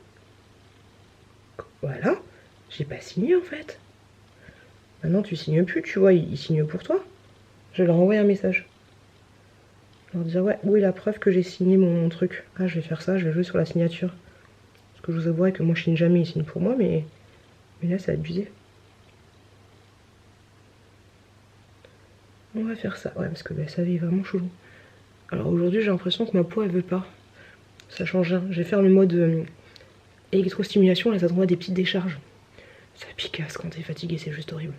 Voilà, j'ai pas signé en fait. Maintenant tu signes plus, tu vois, ils signent pour toi. Je vais leur envoyer un message. Leur dire ouais, où est la preuve que j'ai signé mon truc? Ah je vais faire ça, je vais jouer sur la signature. Parce que je vous avouerai que moi je signe jamais, ils signent pour moi, mais là c'est abusé. On va faire ça, ouais, parce que le SAV est vraiment chelou. Alors aujourd'hui j'ai l'impression que ma peau elle veut pas. Ça change rien. Je vais faire le mode électrostimulation, là ça t'envoie des petites décharges. Ça picasse quand t'es fatigué, c'est juste horrible.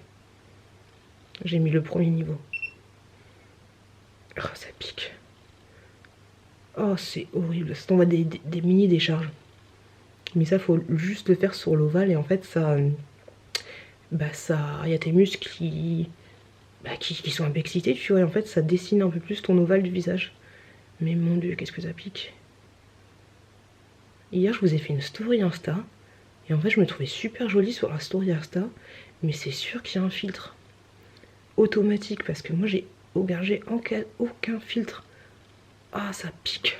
J'ai mis le premier niveau. Oh, ça pique. Oh, c'est horrible. Ça t'envoie des mini décharges. Mais ça, faut juste le faire sur l'ovale. Et en fait, ça... il y a tes muscles qui sont un peu excités, tu vois. Et en fait, ça dessine un peu plus ton ovale du visage. Mais mon Dieu, qu'est-ce que ça pique. Hier, je vous ai fait une story Insta. Et en fait, je me trouvais super jolie sur la story Insta. Mais c'est sûr qu'il y a un filtre automatique. Parce que moi, j'ai aucun filtre. Ah, ça pique.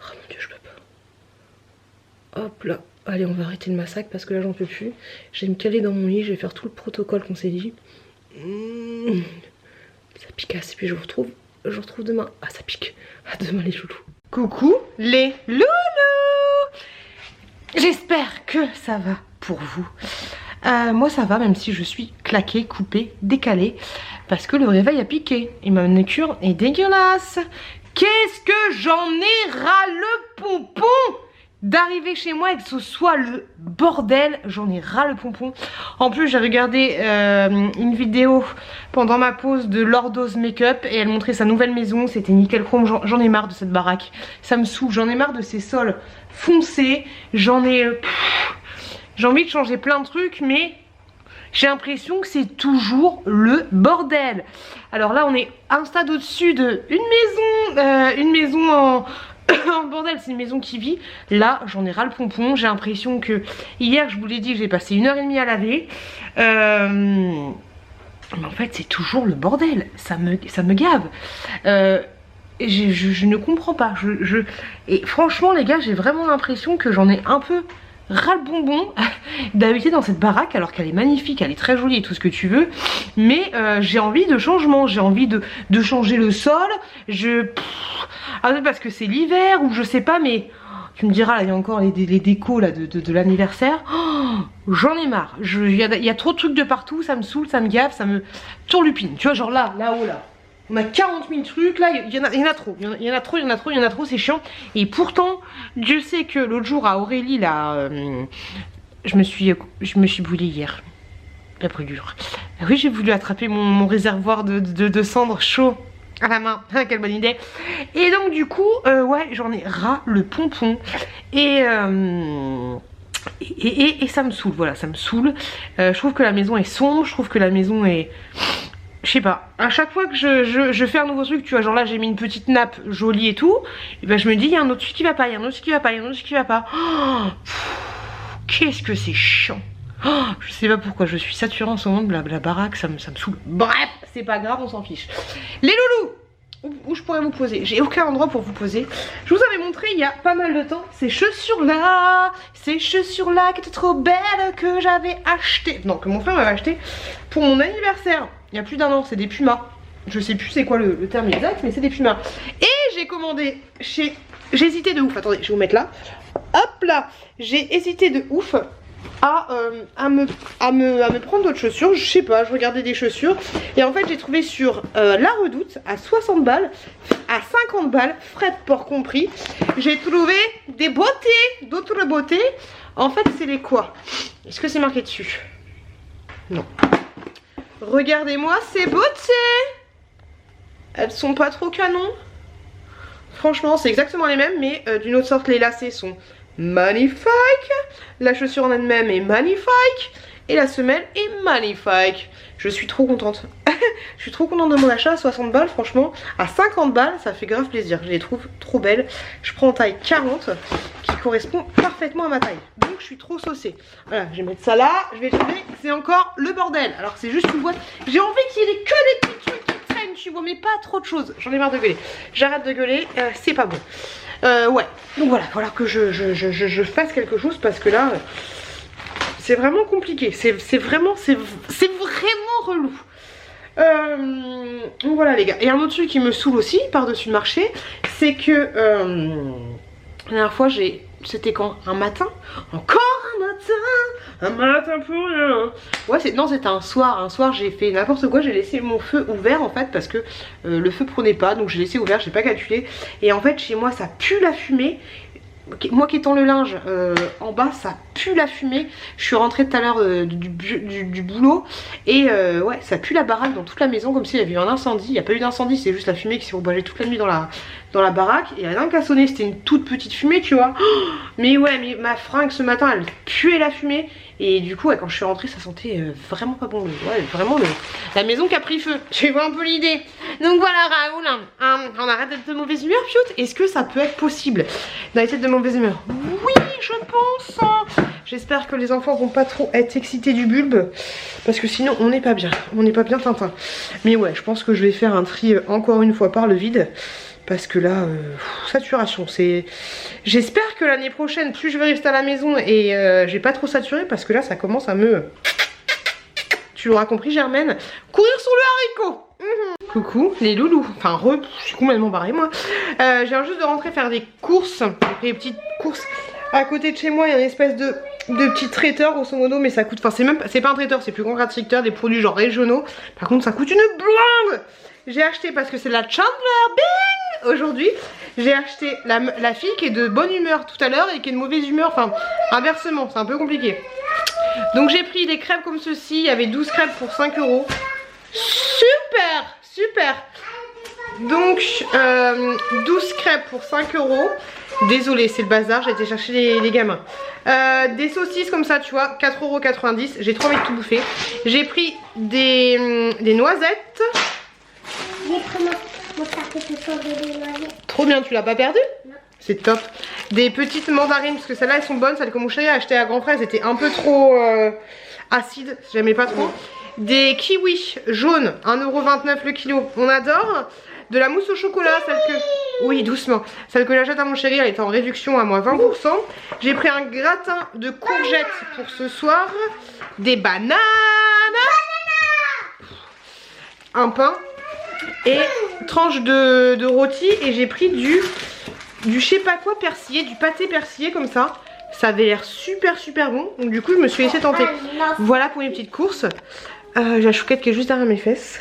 Oh mon Dieu, je peux pas. Hop là. Allez, on va arrêter le massacre parce que là, j'en peux plus. Je vais me caler dans mon lit. Je vais faire tout le protocole qu'on s'est dit. Ça picasse. Puis je vous retrouve demain. Ah, ça pique. À demain, les loulous. Coucou les loulous. J'espère que ça va pour vous. Moi ça va, même si je suis claquée, coupée, décalée, parce que le réveil a piqué et ma manucure est dégueulasse. Qu'est-ce que j'en ai ras le pompon d'arriver chez moi et que ce soit le bordel. J'en ai ras le pompon. En plus j'ai regardé une vidéo pendant ma pause de Lordo's Make-up et elle montrait sa nouvelle maison. C'était nickel chrome. J'en ai marre de cette baraque. Ça me saoule. J'en ai marre de ces sols foncés. J'ai envie de changer plein de trucs, mais j'ai l'impression que c'est toujours le bordel. Alors là on est un stade au-dessus de une maison en bordel, c'est une maison qui vit. Là j'en ai ras le pompon. J'ai l'impression que hier, je vous l'ai dit, j'ai passé 1h30 à laver, mais en fait c'est toujours le bordel. Ça me gave. Je ne comprends pas. Et franchement les gars, j'ai vraiment l'impression que j'en ai un peu ras le bonbon d'habiter dans cette baraque, alors qu'elle est magnifique, elle est très jolie et tout ce que tu veux, mais j'ai envie de changement. J'ai envie de changer le sol. Parce que c'est l'hiver ou je sais pas, mais tu me diras, là il y a encore les décos là, de l'anniversaire. Oh, j'en ai marre. Il y a trop de trucs de partout, ça me saoule, ça me gave, ça me tourlupine. Tu vois, genre là-haut là. On a 40 000 trucs, là, il y en a trop, il y en a trop, c'est chiant. Et pourtant, Dieu sait que l'autre jour à Aurélie, là, je me suis brûlée hier. La brûlure. Oui, j'ai voulu attraper mon réservoir de cendres chaud à la main. Quelle bonne idée. Et donc du coup, ouais, j'en ai ras le pompon. Et ça me saoule, voilà, ça me saoule. Je trouve que la maison est sombre, je trouve que la maison est... Je sais pas, à chaque fois que je fais un nouveau truc, tu vois, genre là j'ai mis une petite nappe jolie et tout, et ben je me dis il y a un autre truc qui va pas, il y a un autre truc qui va pas, il y a un autre truc qui va pas. Oh, qu'est-ce que c'est chiant. Oh, je sais pas pourquoi je suis saturée en ce moment de la baraque, ça me saoule. Bref, c'est pas grave, on s'en fiche. Les loulous, où je pourrais vous poser? J'ai aucun endroit pour vous poser. Je vous avais montré il y a pas mal de temps ces chaussures là qui étaient trop belles, que j'avais acheté, non, que mon frère m'avait acheté pour mon anniversaire il y a plus d'1 an. C'est des Pumas. Je sais plus c'est quoi le terme exact, mais c'est des Pumas. Et j'ai commandé chez... J'ai hésité de ouf, attendez, je vais vous mettre là. Hop là, j'ai hésité de ouf à me prendre d'autres chaussures. Je sais pas, je regardais des chaussures et en fait j'ai trouvé sur La Redoute à 60 balles, à 50 balles, frais de port compris. J'ai trouvé des beautés, d'autres beautés. En fait c'est les quoi? Est-ce que c'est marqué dessus? Non. Regardez-moi ces beautés. Elles sont pas trop canon. Franchement c'est exactement les mêmes, mais d'une autre sorte. Les lacets sont magnifiques, la chaussure en elle-même est magnifique et la semelle est magnifique. Je suis trop contente. Je suis trop contente de mon achat à 60 balles. Franchement à 50 balles ça fait grave plaisir. Je les trouve trop belles. Je prends en taille 40 qui correspond parfaitement à ma taille. Donc je suis trop saucée. Voilà, je vais mettre ça là. Je vais trouver, c'est encore le bordel. Alors c'est juste une boîte. J'ai envie qu'il y ait que des petits trucs qui traînent, tu vois, mais pas trop de choses. J'en ai marre de gueuler. J'arrête de gueuler, c'est pas bon. Ouais, donc voilà que je fasse quelque chose parce que là c'est vraiment compliqué, c'est vraiment relou. Donc voilà les gars. Et un autre truc qui me saoule aussi par-dessus le marché, c'est que la dernière fois c'était quand? Un matin? Encore un matin pour rien. Ouais, non, c'était un soir j'ai fait n'importe quoi, j'ai laissé mon feu ouvert en fait parce que le feu prenait pas, donc j'ai laissé ouvert, j'ai pas calculé. Et en fait chez moi ça pue la fumée. moi qui étends le linge en bas, ça pue la fumée. Je suis rentrée tout à l'heure du boulot et ouais, ça pue la baraque dans toute la maison comme s'il y avait eu un incendie. Il n'y a pas eu d'incendie, c'est juste la fumée qui s'est propagée toute la nuit dans la baraque. Et il y a rien qu'à sonner, c'était une toute petite fumée, tu vois. Oh, mais ouais, mais ma fringue ce matin, elle puait la fumée. Et du coup, ouais, quand je suis rentrée, ça sentait vraiment pas bon. Ouais, vraiment la maison qui a pris feu. Tu vois un peu l'idée. Donc voilà, Raoul, on arrête d'être de mauvaise humeur, Piot. Est-ce que ça peut être possible d'être de mauvaise humeur? Oui, je pense. J'espère que les enfants vont pas trop être excités du bulbe. Parce que sinon, on n'est pas bien. On n'est pas bien Tintin. Mais ouais, je pense que je vais faire un tri encore une fois par le vide. Parce que là, saturation, c'est... J'espère que l'année prochaine, plus je vais rester à la maison et je vais pas trop saturer parce que là, ça commence à me... Tu l'auras compris, Germaine, courir sur le haricot. Coucou, les loulous. Enfin, je suis complètement barrée, moi. Je viens juste de rentrer faire des courses. Des petites courses. À côté de chez moi, il y a une espèce de petit traiteur, grosso modo, mais ça coûte... Enfin, c'est pas un traiteur, c'est plus grand qu'un traiteur, des produits genre régionaux. Par contre, ça coûte une blinde. J'ai acheté parce que c'est la Chandler Bing aujourd'hui. J'ai acheté la fille qui est de bonne humeur tout à l'heure et qui est de mauvaise humeur. Enfin, inversement, c'est un peu compliqué. Donc j'ai pris des crêpes comme ceci. Il y avait 12 crêpes pour 5 €. Super, super. Donc 12 crêpes pour 5 €. Désolée, c'est le bazar, j'ai été chercher les gamins. Des saucisses comme ça, tu vois, 4,90 €. J'ai trop envie de tout bouffer. J'ai pris des noisettes. J'ai pris mon paquet de noisettes. Trop bien, tu l'as pas perdu? Non. C'est top. Des petites mandarines, parce que celles-là elles sont bonnes. Celles que mon chéri a achetées à Grand Frère, elles étaient un peu trop acides, j'aimais pas trop. Des kiwis jaunes, 1,29 € le kilo, on adore. De la mousse au chocolat, celle que... Oui, doucement. Celle que j'achète à mon chéri, elle est en réduction à moins 20%. J'ai pris un gratin de courgettes pour ce soir. Des bananes. Un pain. Et tranche de rôti. Et j'ai pris du je sais pas quoi persillé, du pâté persillé comme ça. Ça avait l'air super super bon. Donc du coup je me suis laissé tenter. Voilà pour mes petites courses. J'ai la chouquette qui est juste derrière mes fesses.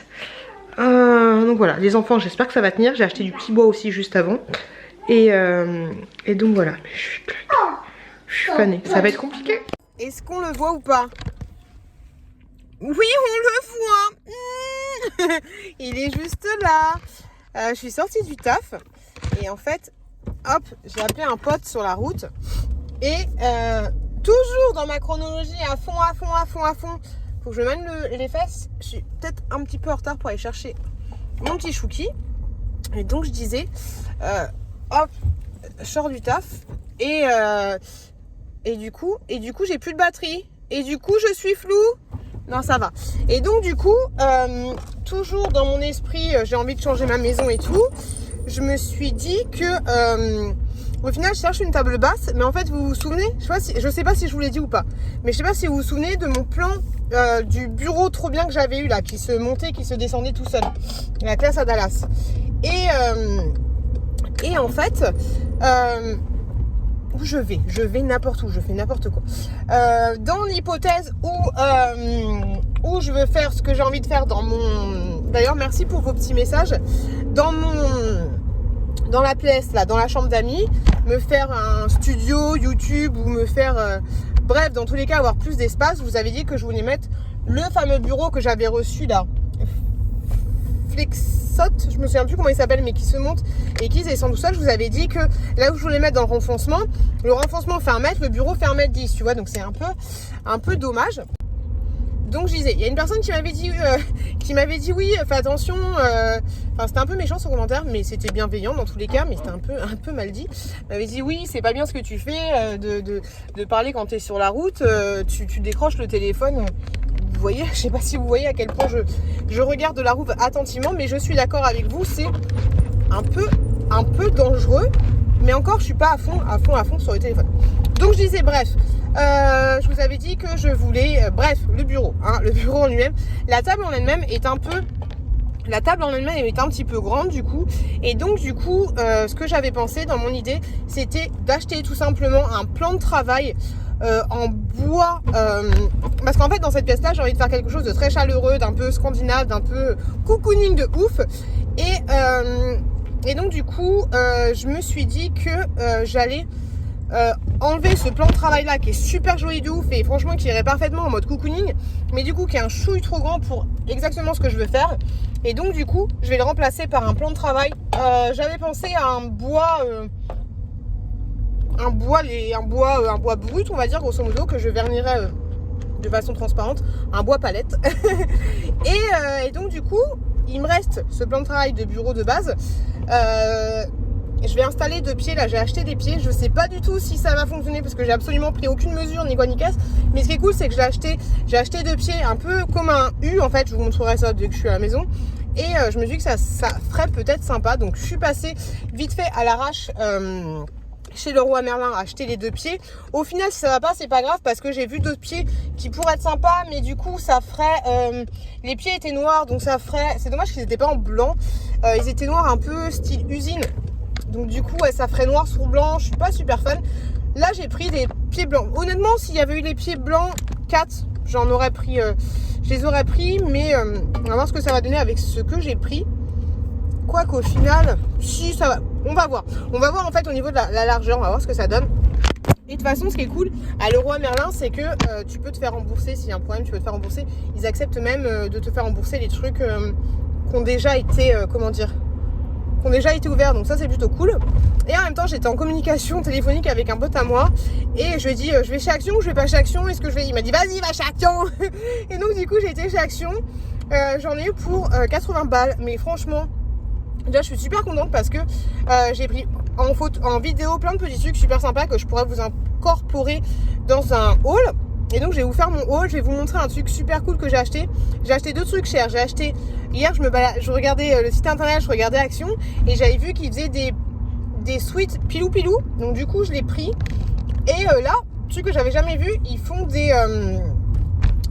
Donc voilà, les enfants, j'espère que ça va tenir. J'ai acheté du petit bois aussi juste avant. Et donc voilà. Mais je suis fanée. Ça va être compliqué. Est-ce qu'on le voit ou pas? Oui, on le voit. Il est juste là. Je suis sortie du taf. Et en fait, hop, j'ai appelé un pote sur la route. Et toujours dans ma chronologie à fond. Faut que je mène les fesses. Je suis peut-être un petit peu en retard pour aller chercher mon petit chouki. Et donc je disais, hop, je sors du taf. Et du coup j'ai plus de batterie. Et du coup je suis floue. Non, ça va. Et donc du coup, toujours dans mon esprit, j'ai envie de changer ma maison et tout. Je me suis dit que au final je cherche une table basse. Mais en fait vous vous souvenez, je sais pas si je vous l'ai dit ou pas, mais je sais pas si vous vous souvenez de mon plan du bureau trop bien que j'avais eu là, qui se montait, qui se descendait tout seul, la classe à Dallas. Et en fait où je vais n'importe où, je fais n'importe quoi. Dans l'hypothèse où je veux faire ce que j'ai envie de faire dans mon... D'ailleurs merci pour vos petits messages. Dans la pièce là, dans la chambre d'amis, me faire un studio YouTube ou me faire bref, dans tous les cas avoir plus d'espace. Vous avez dit que je voulais mettre le fameux bureau que j'avais reçu là, Flexot, je me souviens plus comment il s'appelle, mais qui se monte et qui descend tout seul. Je vous avais dit que là où je voulais mettre dans le renfoncement fait 1 mètre, le bureau fait 1,10 m, tu vois, donc c'est un peu dommage. Donc je disais, il y a une personne qui m'avait dit oui, fais attention, enfin c'était un peu méchant son commentaire, mais c'était bienveillant dans tous les cas, mais c'était un peu mal dit. Elle m'avait dit oui, c'est pas bien ce que tu fais, de parler quand tu es sur la route, tu décroches le téléphone. Vous voyez, je sais pas si vous voyez à quel point je regarde la route attentivement, mais je suis d'accord avec vous, c'est un peu dangereux, mais encore je suis pas à fond sur le téléphon. Donc je disais bref, je vous avais dit que je voulais, le bureau en lui-même, la table en elle-même est un petit peu grande du coup, et donc du coup ce que j'avais pensé dans mon idée, c'était d'acheter tout simplement un plan de travail en bois, parce qu'en fait dans cette pièce là j'ai envie de faire quelque chose de très chaleureux, d'un peu scandinave, d'un peu cocooning de ouf, et donc du coup je me suis dit que j'allais enlever ce plan de travail là qui est super joli de ouf et franchement qui irait parfaitement en mode cocooning, mais du coup qui est un chouille trop grand pour exactement ce que je veux faire. Et donc du coup je vais le remplacer par un plan de travail. J'avais pensé à un bois brut, on va dire, grosso modo, que je vernirais de façon transparente, un bois palette. et donc du coup il me reste ce plan de travail de bureau de base. Je vais installer 2 pieds, là j'ai acheté des pieds, je sais pas du tout si ça va fonctionner parce que j'ai absolument pris aucune mesure ni quoi ni casse, mais ce qui est cool c'est que j'ai acheté 2 pieds un peu comme un U en fait, je vous montrerai ça dès que je suis à la maison, et je me dis que ça ferait peut-être sympa, donc je suis passée vite fait à l'arrache chez Leroy Merlin acheter les 2 pieds. Au final si ça va pas c'est pas grave parce que j'ai vu d'autres pieds qui pourraient être sympas, mais du coup ça ferait les pieds étaient noirs, donc ça ferait, c'est dommage qu'ils étaient pas en blanc, ils étaient noirs un peu style usine. Donc du coup ouais, ça ferait noir sur blanc, je suis pas super fan. Là j'ai pris des pieds blancs. Honnêtement s'il y avait eu les pieds blancs 4, j'en aurais pris, je les aurais pris, mais on va voir ce que ça va donner avec ce que j'ai pris. Quoi qu'au final, si ça va, on va voir. On va voir en fait au niveau de la largeur, on va voir ce que ça donne. Et de toute façon ce qui est cool à Leroy Merlin c'est que tu peux te faire rembourser, s'il y a un problème tu peux te faire rembourser. Ils acceptent même de te faire rembourser les trucs qui ont déjà été, qui ont déjà été ouverts, donc ça c'est plutôt cool. Et en même temps j'étais en communication téléphonique avec un pote à moi et je lui ai dit je vais chez Action ou je vais pas chez Action, est-ce que je vais, il m'a dit vas-y va chez Action. Et donc du coup j'ai été chez Action, j'en ai eu pour 80 balles, mais franchement déjà je suis super contente parce que j'ai pris en vidéo plein de petits trucs super sympas que je pourrais vous incorporer dans un haul. Et donc je vais vous faire mon haul, je vais vous montrer un truc super cool que j'ai acheté. J'ai acheté 2 trucs chers. J'ai acheté, hier je regardais le site internet, je regardais Action et j'avais vu qu'ils faisaient des sweats pilou pilou. Donc du coup je l'ai pris. Et là, truc que j'avais jamais vu, ils font des...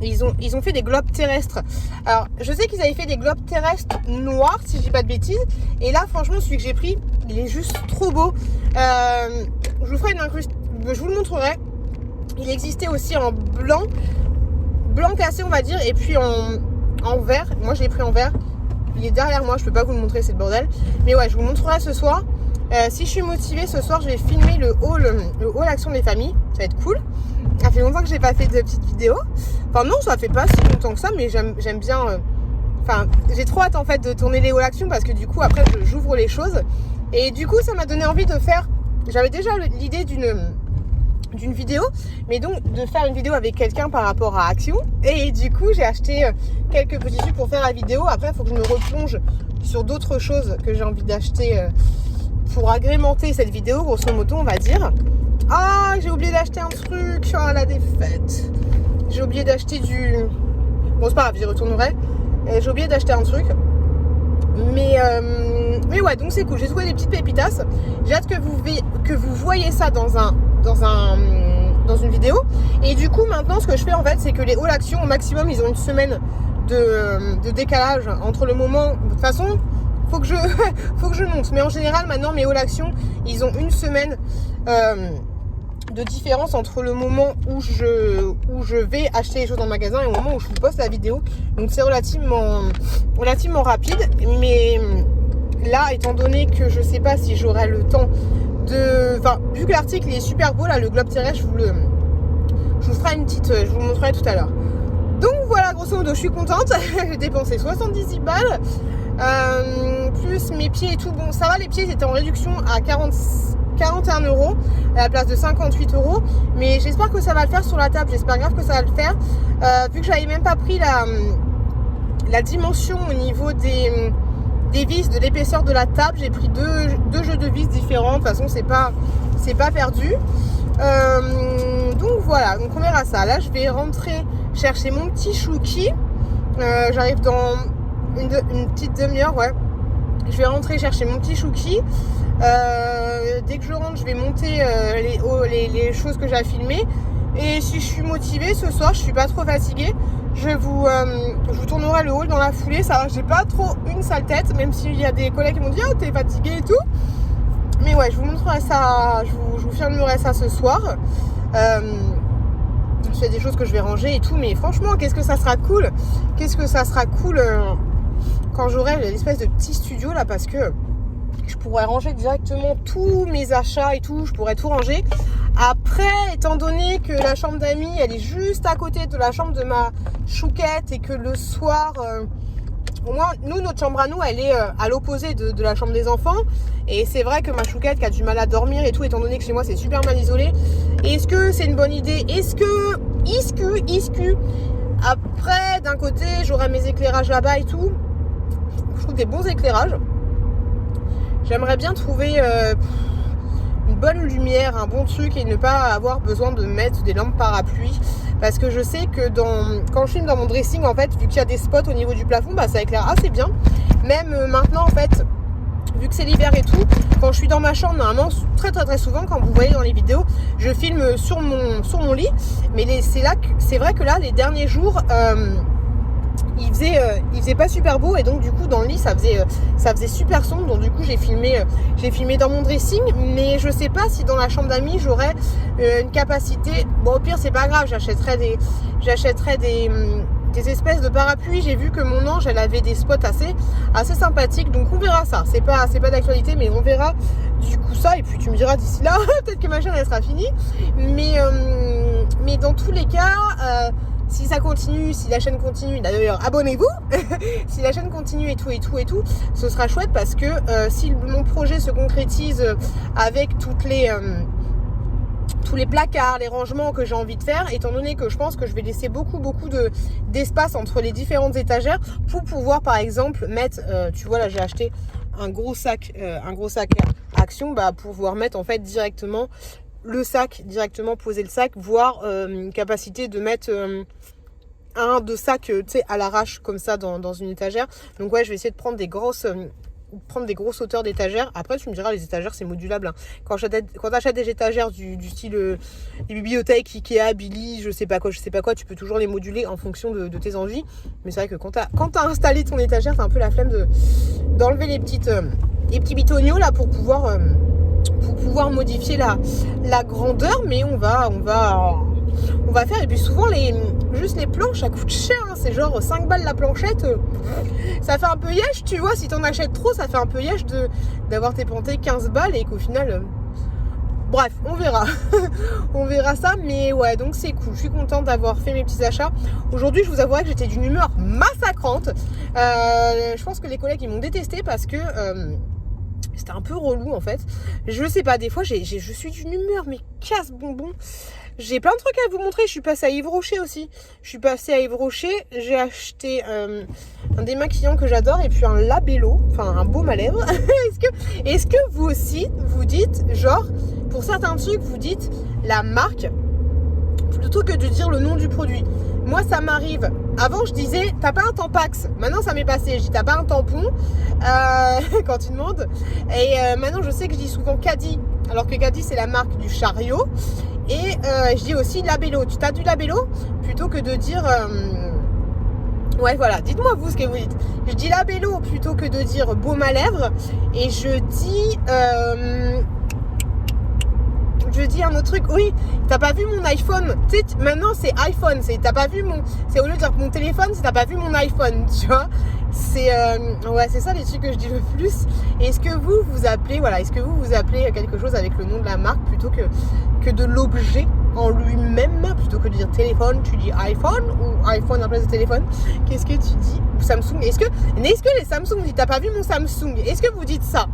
ils ont fait des globes terrestres. Alors je sais qu'ils avaient fait des globes terrestres noirs si je dis pas de bêtises. Et là franchement celui que j'ai pris, il est juste trop beau. Je vous ferai je vous le montrerai. Il existait aussi en blanc cassé on va dire, et puis en vert. Moi je l'ai pris en vert. Il est derrière moi, je peux pas vous le montrer, c'est le bordel. Mais ouais, je vous le montrerai ce soir. Si je suis motivée ce soir, je vais filmer le haul Action des familles. Ça va être cool. Ça fait longtemps que j'ai pas fait de petites vidéos. Enfin non, ça fait pas si longtemps que ça, mais j'aime bien. Enfin, j'ai trop hâte en fait de tourner les haul Action parce que du coup après j'ouvre les choses. Et du coup ça m'a donné envie de faire. J'avais déjà l'idée d'une vidéo, mais donc de faire une vidéo avec quelqu'un par rapport à Action. Et du coup j'ai acheté quelques petits trucs pour faire la vidéo. Après il faut que je me replonge sur d'autres choses que j'ai envie d'acheter pour agrémenter cette vidéo, grosso modo on va dire. Ah, j'ai oublié d'acheter un truc, oh la défaite. J'ai oublié d'acheter du... Bon c'est pas grave, j'y retournerai. J'ai oublié d'acheter un truc. Mais ouais, donc c'est cool, j'ai trouvé des petites pépitas. J'ai hâte que vous voyez ça dans une vidéo. Et du coup maintenant ce que je fais en fait c'est que les hauls Action au maximum ils ont une semaine de décalage entre le moment. De toute façon faut que je monte, mais en général maintenant mes hauls Action ils ont une semaine de différence entre le moment où je vais acheter les choses dans le magasin et au moment où je vous poste la vidéo. Donc c'est relativement rapide, mais là étant donné que je sais pas si j'aurai le temps de... Enfin vu que l'article est super beau là, le globe terrestre, je vous ferai une petite... je vous le montrerai tout à l'heure. Donc voilà, grosso modo je suis contente. J'ai dépensé 78 balles plus mes pieds et tout. Bon ça va, les pieds étaient en réduction à 41 € à la place de 58 €, mais j'espère que ça va le faire sur la table, j'espère grave que ça va le faire, vu que j'avais même pas pris la dimension au niveau des vis, de l'épaisseur de la table. J'ai pris deux jeux de vis différents, de toute façon c'est pas perdu. Donc voilà, donc on verra ça. Là je vais rentrer chercher mon petit chouki, j'arrive dans une petite demi-heure, ouais. Je vais rentrer chercher mon petit chouki. Dès que je rentre, je vais monter les choses que j'ai à filmer. Et si je suis motivée ce soir, je suis pas trop fatiguée, je vous tournerai le haul dans la foulée. Ça va, j'ai pas trop une sale tête, même s'il y a des collègues qui m'ont dit oh t'es fatiguée et tout. Mais ouais, je vous montrerai ça, je vous filmerai ça ce soir. C'est des choses que je vais ranger et tout, mais franchement qu'est-ce que ça sera cool quand j'aurai l'espèce de petit studio là, parce que je pourrais ranger directement tous mes achats et tout, je pourrais tout ranger. Après, étant donné que la chambre d'amis, elle est juste à côté de la chambre de ma chouquette et que le soir, au moins, nous, notre chambre à nous, elle est à l'opposé de la chambre des enfants. Et c'est vrai que ma chouquette qui a du mal à dormir et tout, étant donné que chez moi, c'est super mal isolé. Est-ce que c'est une bonne idée? Est-ce que après, d'un côté, j'aurai mes éclairages là-bas et tout. Je trouve des bons éclairages. J'aimerais bien trouver une bonne lumière, un bon truc et ne pas avoir besoin de mettre des lampes parapluies. Parce que je sais que quand je filme dans mon dressing, en fait, vu qu'il y a des spots au niveau du plafond, bah, ça éclaire assez bien. Même maintenant, en fait, vu que c'est l'hiver et tout, quand je suis dans ma chambre, normalement, très souvent, quand vous voyez dans les vidéos, je filme sur mon lit. Mais c'est vrai que là, les derniers jours, il faisait pas super beau et donc du coup dans le lit ça faisait super sombre, donc du coup j'ai filmé dans mon dressing, mais je sais pas si dans la chambre d'amis j'aurais une capacité. Bon, au pire c'est pas grave, j'achèterais des espèces de parapluies. J'ai vu que mon ange elle avait des spots assez sympathiques, donc on verra ça. C'est pas d'actualité, mais on verra du coup ça, et puis tu me diras d'ici là peut-être que ma chaîne elle sera finie, mais dans tous les cas, si ça continue, si la chaîne continue, d'ailleurs abonnez-vous, si la chaîne continue et tout, ce sera chouette parce que si mon projet se concrétise avec tous les placards, les rangements que j'ai envie de faire, étant donné que je pense que je vais laisser beaucoup d'espace entre les différentes étagères pour pouvoir par exemple mettre, tu vois là j'ai acheté un gros sac Action, bah pour pouvoir mettre en fait directement le sac, poser le sac, voire une capacité de mettre deux sacs tu sais à l'arrache comme ça dans une étagère. Donc ouais, je vais essayer de prendre des grosses hauteurs d'étagères. Après tu me diras, les étagères c'est modulable, hein. Quand t'achètes des étagères du style des bibliothèques Ikea, Billy, je sais pas quoi, tu peux toujours les moduler en fonction de tes envies. Mais c'est vrai que quand t'as installé ton étagère, t'as un peu la flemme d'enlever les petits bitoniaux là pour pouvoir modifier la grandeur. Mais on va faire. Et puis souvent juste les planches ça coûte cher, hein. C'est genre 5 balles la planchette, ça fait un peu yesh, tu vois. Si t'en achètes trop, ça fait un peu yesh d'avoir dépenté 15 balles et qu'au final bref, on verra on verra ça. Mais ouais, donc c'est cool, je suis contente d'avoir fait mes petits achats. Aujourd'hui je vous avouerai que j'étais d'une humeur massacrante. Je pense que les collègues ils m'ont détesté parce que c'était un peu relou en fait. Je sais pas, des fois je suis d'une humeur mais casse bonbon. J'ai plein de trucs à vous montrer. Je suis passée à Yves Rocher aussi. J'ai acheté un démaquillant que j'adore et puis un labello, enfin un baume à lèvres. Est-ce que vous aussi vous dites, genre pour certains trucs vous dites la marque plutôt que de dire le nom du produit? Moi ça m'arrive. Avant je disais t'as pas un Tampax. Maintenant ça m'est passé. Je dis t'as pas un tampon quand tu demandes. Et maintenant je sais que je dis souvent Caddy, alors que Caddy c'est la marque du chariot. Et je dis aussi labello. Tu t'as du labello plutôt que de dire ouais voilà, dites-moi vous ce que vous dites. Je dis labello plutôt que de dire baume à lèvres. Et je dis un autre truc. Oui, t'as pas vu mon iPhone. Tu sais, maintenant c'est iPhone. T'as pas vu c'est au lieu de dire mon téléphone, c'est t'as pas vu mon iPhone, tu vois. Ouais, c'est ça les trucs que je dis le plus. Est-ce que vous appelez quelque chose avec le nom de la marque plutôt que de l'objet en lui-même, plutôt que de dire téléphone, tu dis iPhone, ou iPhone en place de téléphone? Qu'est-ce que tu dis? Ou Samsung? Est-ce que les Samsung vous dites t'as pas vu mon Samsung? Est-ce que vous dites ça?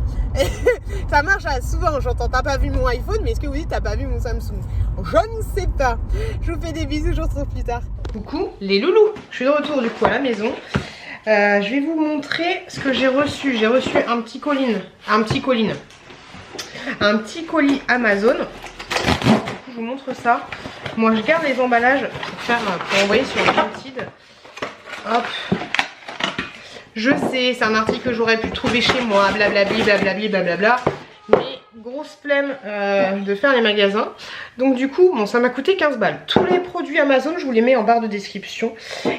Ça marche souvent, j'entends t'as pas vu mon iPhone, mais est-ce que vous dites t'as pas vu mon Samsung? Je ne sais pas. Je vous fais des bisous, je vous retrouve plus tard. Coucou les loulous, je suis de retour du coup à la maison. Je vais vous montrer ce que j'ai reçu. J'ai reçu un petit colis Amazon. Je vous montre ça. Moi je garde les emballages pour envoyer sur Vinted. Hop. Je sais, c'est un article que j'aurais pu trouver chez moi, blablabli, blablabla. Mais grosse flemme de faire les magasins. Donc du coup, bon, ça m'a coûté 15 balles. Tous les produits Amazon, je vous les mets en barre de description.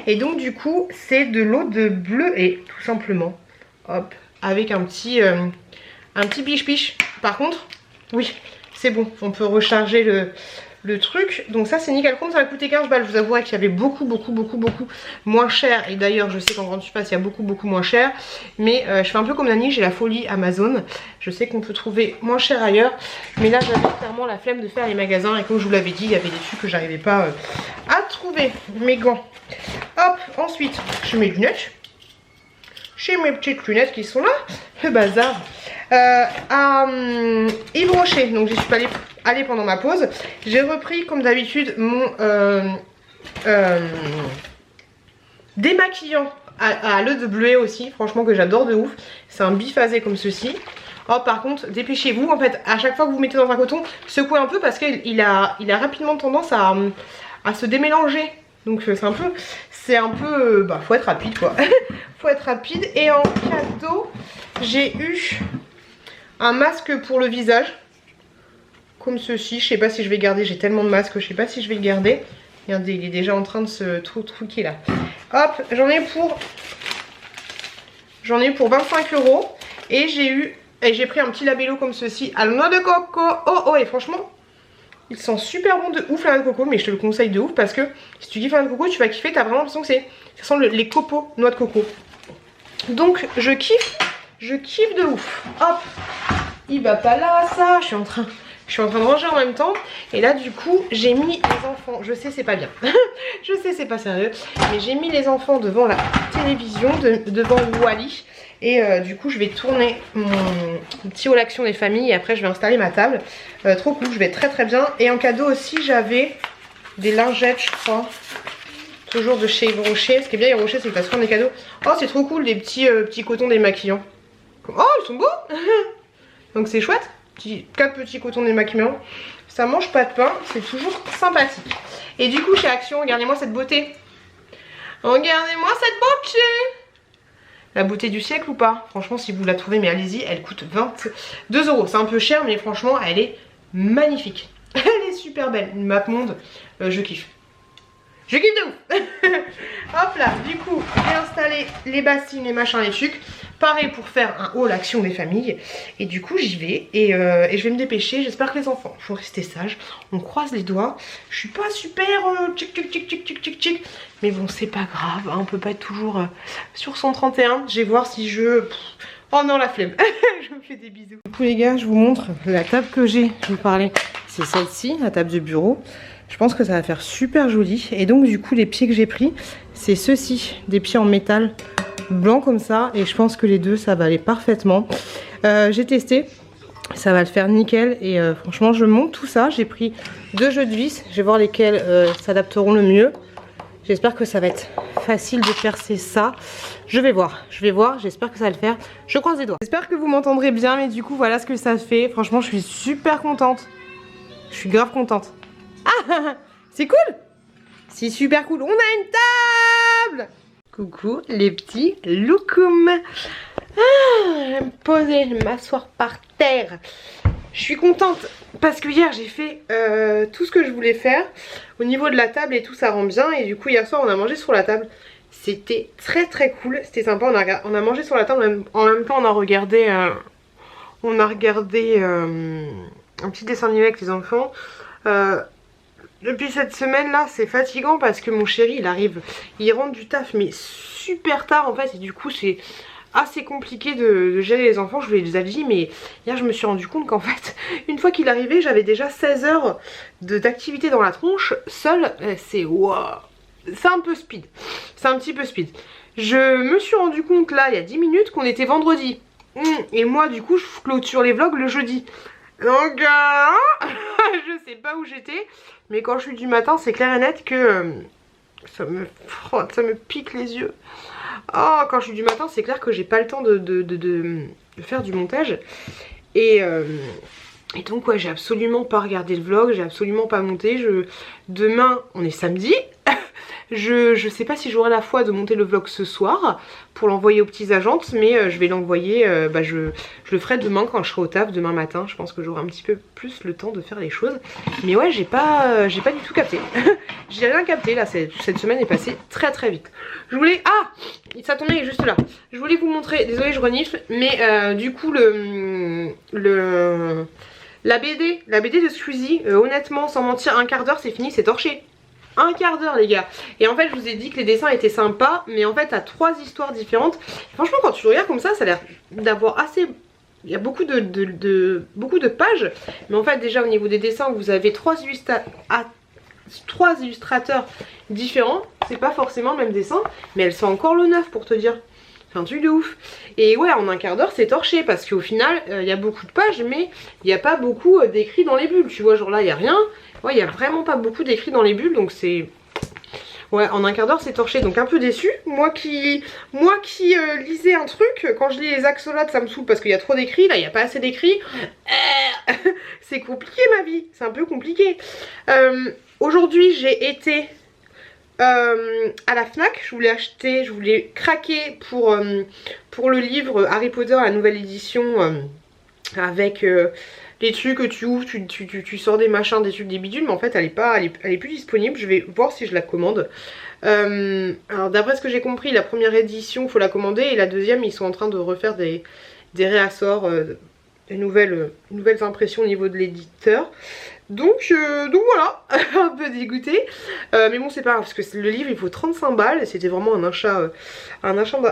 Et donc du coup, c'est de l'eau de bleuet, tout simplement. Hop, avec un petit piche-piche. Par contre, oui, c'est bon, on peut recharger le truc. Donc ça c'est nickel chrome, ça m'a coûté 15 balles. Je vous avouerai qu'il y avait beaucoup moins cher. Et d'ailleurs je sais qu'en grande surface il y a beaucoup moins cher. Mais je fais un peu comme Nani, j'ai la folie Amazon. Je sais qu'on peut trouver moins cher ailleurs. Mais là j'avais clairement la flemme de faire les magasins. Et comme je vous l'avais dit, il y avait des trucs que j'arrivais pas à trouver. Mes gants. Hop, ensuite je mets mes lunettes. J'ai mes petites lunettes qui sont là. Le bazar. À Yves Rocher, donc j'y suis pas allée pendant ma pause. J'ai repris comme d'habitude mon démaquillant à l'eau de bleuet aussi, franchement que j'adore de ouf. C'est un biphasé comme ceci. Oh par contre dépêchez-vous, en fait à chaque fois que vous mettez dans un coton, secouez un peu parce qu'il a rapidement tendance à se démélanger. Donc c'est un peu bah faut être rapide quoi. Faut être rapide. Et en cadeau j'ai eu un masque pour le visage comme ceci. Je sais pas si je vais garder, j'ai tellement de masques, je sais pas si je vais le garder. Regardez, il est déjà en train de se truquer là. Hop, j'en ai pour 25 € et j'ai pris un petit labello comme ceci à la noix de coco. Oh et franchement il sent super bon de ouf la noix de coco, mais je te le conseille de ouf parce que si tu kiffes la noix de coco tu vas kiffer, t'as vraiment l'impression que ça sent les copeaux noix de coco. Donc je kiffe de ouf. Hop, il va pas là ça, je suis en train de ranger en même temps. Et là du coup j'ai mis les enfants, je sais c'est pas bien, je sais c'est pas sérieux, mais j'ai mis les enfants devant la télévision, devant Wally. Et du coup je vais tourner mon petit haul action des familles et après je vais installer ma table. Trop cool, je vais très bien. Et en cadeau aussi j'avais des lingettes je crois. Toujours de chez Yves Rocher. Ce qui est bien Yves Rocher c'est que parce qu'on des cadeaux. Oh c'est trop cool, des petits cotons démaquillants. Oh ils sont beaux. Donc c'est chouette. 4 petits cotons démaquillants. Ça mange pas de pain, c'est toujours sympathique. Et du coup chez Action, regardez-moi cette beauté. Regardez-moi cette beauté. La beauté du siècle ou pas? Franchement si vous la trouvez, mais allez-y, elle coûte 22 €. C'est un peu cher mais franchement elle est magnifique. Elle est super belle. Une map monde, je kiffe. Je kiffe de ouf. Hop là, du coup j'ai installé les bassines, les machins, les trucs. Pareil pour faire un haul action des familles. Et du coup j'y vais et je vais me dépêcher. J'espère que les enfants vont rester sages. On croise les doigts. Je suis pas super tchic. Mais bon c'est pas grave hein, on peut pas être toujours sur 131. Je vais voir si oh non la flemme. Je me fais des bisous. Du coup les gars je vous montre la table que j'ai. Je vous parlais. C'est celle-ci, la table de bureau. Je pense que ça va faire super joli. Et donc du coup les pieds que j'ai pris c'est ceux-ci. Des pieds en métal blanc comme ça. Et je pense que les deux ça va aller parfaitement. J'ai testé. Ça va le faire nickel. Et franchement je monte tout ça. J'ai pris 2 jeux de vis. Je vais voir lesquels s'adapteront le mieux. J'espère que ça va être facile de percer ça. Je vais voir, j'espère que ça va le faire. Je croise les doigts. J'espère que vous m'entendrez bien, mais du coup voilà ce que ça fait. Franchement je suis super contente. Je suis grave contente. Ah, c'est cool. C'est super cool. On a une table. Coucou les petits loukoum. Je vais me poser, je vais m'asseoir par terre. Je suis contente parce que hier j'ai fait tout ce que je voulais faire. Au niveau de la table et tout ça rend bien. Et du coup hier soir on a mangé sur la table. C'était très cool, c'était sympa. On a mangé sur la table, en même temps on a regardé un petit dessin animé avec les enfants. Depuis cette semaine là c'est fatigant parce que mon chéri il rentre du taf mais super tard en fait. Et du coup c'est assez compliqué de gérer les enfants. Je vous les avais dit mais hier je me suis rendu compte qu'en fait une fois qu'il arrivait j'avais déjà 16 heures d'activité dans la tronche seule. C'est wow. C'est un peu speed, c'est un petit peu speed. Je me suis rendu compte là il y a 10 minutes qu'on était vendredi. Et moi du coup je clôture les vlogs le jeudi. Donc je sais pas où j'étais. Mais quand je suis du matin c'est clair et net que ça me frotte, ça me pique les yeux. Oh, quand je suis du matin c'est clair que j'ai pas le temps de faire du montage. Et donc ouais j'ai absolument pas regardé le vlog, j'ai absolument pas monté. Demain on est samedi. Je sais pas si j'aurai la foi de monter le vlog ce soir pour l'envoyer aux petites agentes, mais je vais l'envoyer, je le ferai demain quand je serai au taf, demain matin. Je pense que j'aurai un petit peu plus le temps de faire les choses. Mais ouais j'ai pas du tout capté. J'ai rien capté là, cette semaine est passée très vite. Je voulais, ça tombait juste là. Je voulais vous montrer, désolée je renifle, mais du coup La BD de Squeezie, honnêtement, sans mentir, un quart d'heure c'est fini, c'est torché. Un quart d'heure les gars. Et en fait je vous ai dit que les dessins étaient sympas, mais en fait t'as 3 histoires différentes. Franchement quand tu le regardes comme ça a l'air d'avoir assez... Il y a beaucoup de pages. Mais en fait déjà au niveau des dessins vous avez 3 illustrateurs différents. C'est pas forcément le même dessin, mais elles sont encore le neuf pour te dire. C'est un truc de ouf. Et ouais, en un quart d'heure c'est torché parce qu'au final il y a beaucoup de pages, mais il n'y a pas beaucoup d'écrits dans les bulles. Tu vois, genre là il n'y a rien. Ouais, il n'y a vraiment pas beaucoup d'écrits dans les bulles, donc c'est... Ouais, en un quart d'heure c'est torché, donc un peu déçu. Moi qui lisais un truc, quand je lis les axolotes ça me saoule parce qu'il y a trop d'écrits. Là il n'y a pas assez d'écrits. C'est compliqué ma vie, c'est un peu compliqué. Aujourd'hui j'ai été à la Fnac, je voulais craquer pour le livre Harry Potter, la nouvelle édition, avec les trucs que tu ouvres, tu sors des machins, des trucs, des bidules, mais en fait elle est plus disponible. Je vais voir si je la commande. Alors d'après ce que j'ai compris, la première édition il faut la commander, et la deuxième ils sont en train de refaire des réassorts, des nouvelles impressions au niveau de l'éditeur. Donc voilà, un peu dégoûté, mais bon c'est pas grave parce que le livre il faut 35 balles et c'était vraiment un achat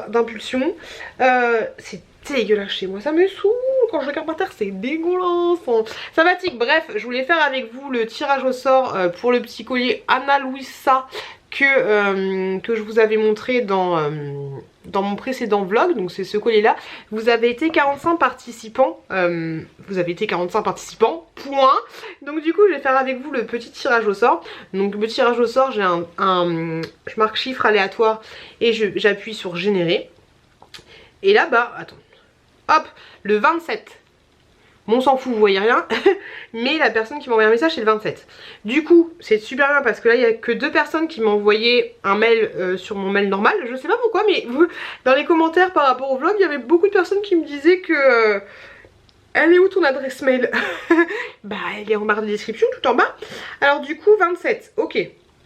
d'impulsion. C'est dégueulasse chez moi, ça me saoule quand je regarde par terre, c'est dégueulasse, sympathique. Bref, je voulais faire avec vous le tirage au sort pour le petit collier Ana Luisa que je vous avais montré dans mon précédent vlog. Donc c'est ce collier là. Vous avez été 45 participants, point. Donc du coup je vais faire avec vous le petit tirage au sort. Donc le tirage au sort, j'ai je marque chiffre aléatoire et j'appuie sur générer. Et là bas, attends, hop, le 27. Bon, on s'en fout, vous voyez rien. Mais la personne qui m'a envoyé un message c'est le 27. Du coup c'est super bien parce que là il n'y a que 2 personnes qui m'ont envoyé un mail sur mon mail normal. Je sais pas pourquoi, mais dans les commentaires par rapport au vlog il y avait beaucoup de personnes qui me disaient que elle est où ton adresse mail? Bah elle est en barre de description tout en bas. Alors du coup 27, ok.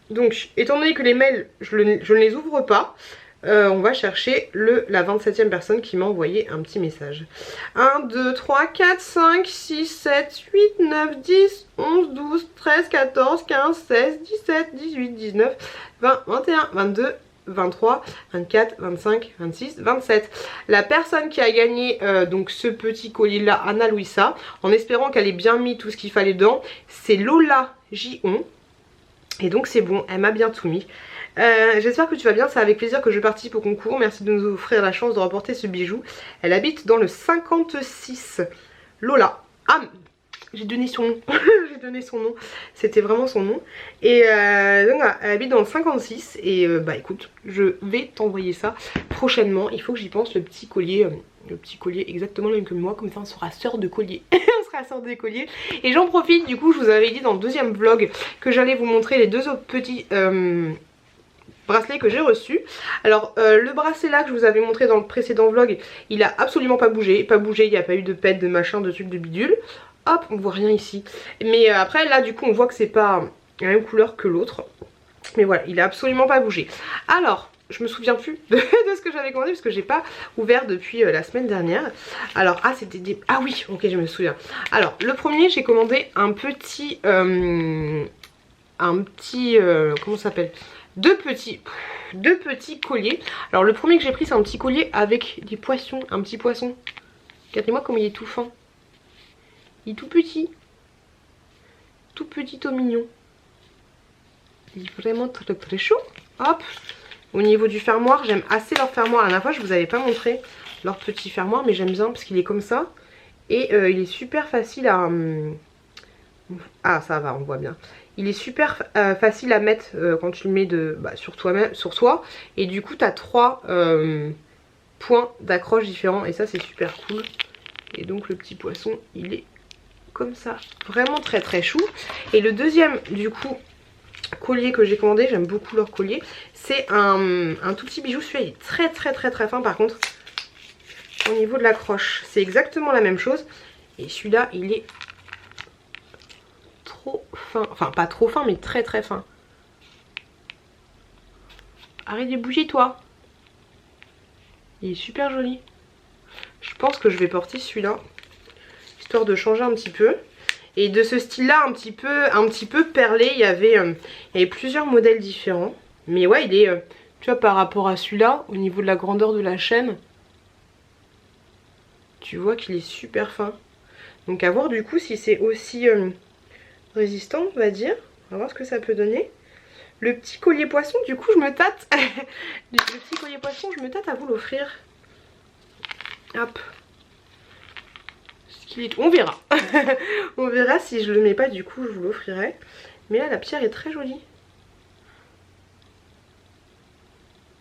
Donc étant donné que les mails je ne les ouvre pas, on va chercher la 27e personne qui m'a envoyé un petit message. 1, 2, 3, 4, 5, 6, 7, 8, 9, 10, 11, 12, 13, 14, 15, 16, 17, 18, 19, 20, 21, 22, 23, 24, 25, 26, 27. La personne qui a gagné donc ce petit collier là, Ana Luisa, en espérant qu'elle ait bien mis tout ce qu'il fallait dedans, c'est Lola J-on. Et donc c'est bon, elle m'a bien tout mis. J'espère que tu vas bien, c'est avec plaisir que je participe au concours. Merci de nous offrir la chance de remporter ce bijou. Elle habite dans le 56. Lola. Ah, j'ai donné son nom. J'ai donné son nom. C'était vraiment son nom. Et donc voilà, elle habite dans le 56. Et bah écoute, je vais t'envoyer ça prochainement. Il faut que j'y pense, le petit collier. Le petit collier exactement le même que moi, comme ça on sera sœur de collier. On sera sœur de collier. Et j'en profite, du coup je vous avais dit dans le deuxième vlog que j'allais vous montrer les 2 autres petits bracelet que j'ai reçu. Alors le bracelet là que je vous avais montré dans le précédent vlog, il a absolument pas bougé, il n'y a pas eu de pète, de machin, de trucs, de bidule. Hop, on voit rien ici. Mais après là du coup on voit que c'est pas la même couleur que l'autre. Mais voilà, il a absolument pas bougé. Alors, je me souviens plus de ce que j'avais commandé parce que j'ai pas ouvert depuis la semaine dernière. Alors, ah c'était des... Ah oui, ok, je me souviens. Alors, le premier, j'ai commandé un petit... comment ça s'appelle, deux petits colliers. Alors le premier que j'ai pris c'est un petit collier avec des poissons, un petit poisson. Regardez-moi comme il est tout fin. Il est tout petit tout mignon. Il est vraiment très très chaud. Hop. Au niveau du fermoir, j'aime assez leur fermoir. La dernière fois je vous avais pas montré leur petit fermoir, mais j'aime bien parce qu'il est comme ça. Et il est super facile à... Ah ça va, on voit bien. Il est super facile à mettre quand tu le mets sur toi-même, sur soi. Et du coup tu as 3 points d'accroche différents. Et ça c'est super cool. Et donc le petit poisson il est comme ça. Vraiment très très chou. Et le deuxième du coup collier que j'ai commandé, j'aime beaucoup leur collier. C'est un tout petit bijou. Celui-là il est très très très très fin par contre. Au niveau de l'accroche c'est exactement la même chose. Et celui-là il est trop fin, enfin pas trop fin mais très très fin. Arrête de bouger toi. Il est super joli. Je pense que je vais porter celui-là histoire de changer un petit peu. Et de ce style là un petit peu perlé, il y avait plusieurs modèles différents. Mais ouais, il est, tu vois, par rapport à celui-là, au niveau de la grandeur de la chaîne, tu vois qu'il est super fin. Donc à voir du coup si c'est aussi résistant, on va dire. On va voir ce que ça peut donner. Le petit collier poisson, du coup je me tâte. Le petit collier poisson, je me tâte à vous l'offrir. Hop. On verra. On verra si je le mets pas, du coup je vous l'offrirai. Mais là la pierre est très jolie.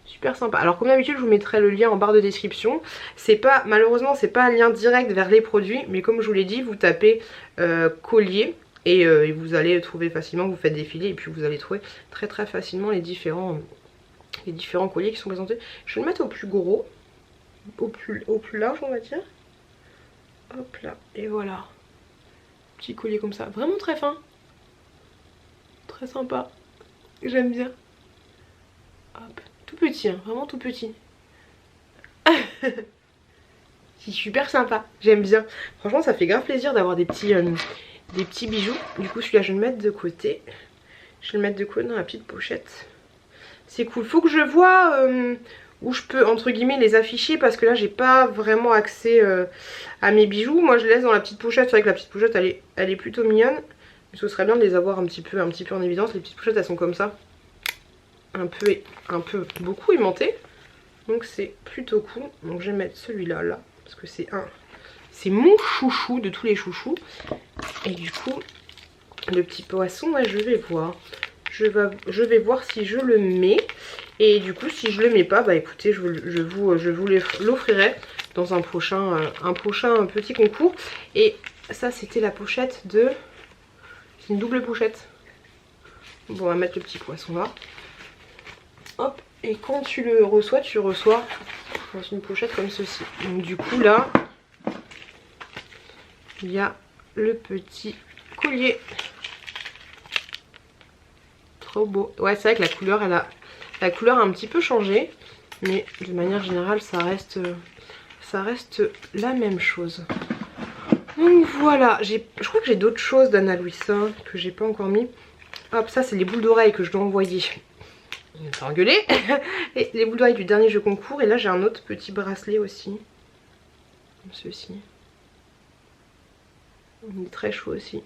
Super sympa. Alors comme d'habitude je vous mettrai le lien en barre de description. C'est pas, malheureusement c'est pas un lien direct vers les produits, mais comme je vous l'ai dit, vous tapez collier et vous allez trouver facilement, vous faites défiler et puis vous allez trouver très très facilement les différents colliers qui sont présentés. Je vais le mettre au plus gros, au plus large on va dire. Hop là, et voilà. Petit collier comme ça, vraiment très fin. Très sympa. J'aime bien. Hop. Tout petit, hein, vraiment tout petit. C'est super sympa, j'aime bien. Franchement ça fait grave plaisir d'avoir des petits bijoux. Du coup celui-là je vais le mettre de côté. Je vais le mettre de côté dans la petite pochette. C'est cool, faut que je vois où je peux entre guillemets les afficher, parce que là j'ai pas vraiment accès à mes bijoux. Moi je les laisse dans la petite pochette, c'est vrai que la petite pochette elle est plutôt mignonne. Mais ce serait bien de les avoir un petit peu en évidence. Les petites pochettes elles sont comme ça. Un peu beaucoup aimanté, donc c'est plutôt cool. Donc je vais mettre celui-là là parce que c'est mon chouchou de tous les chouchous. Et du coup le petit poisson là, je vais voir si je le mets. Et du coup si je le mets pas, bah écoutez, je vous l'offrirai dans un prochain petit concours. Et ça c'était la pochette de, c'est une double pochette. Bon, on va mettre le petit poisson là. Hop, et quand tu le reçois, tu reçois dans une pochette comme ceci. Donc du coup là, il y a le petit collier. Trop beau. Ouais, c'est vrai que la couleur a un petit peu changé, mais de manière générale ça reste la même chose. Donc voilà, je crois que j'ai d'autres choses d'Anna Luisa que j'ai pas encore mis. Hop, ça c'est les boules d'oreilles que je dois envoyer. Il me fait engueuler. Et les boules d'oreilles du dernier jeu concours. Et là j'ai un autre petit bracelet aussi. Comme ceci. Il est très chaud aussi.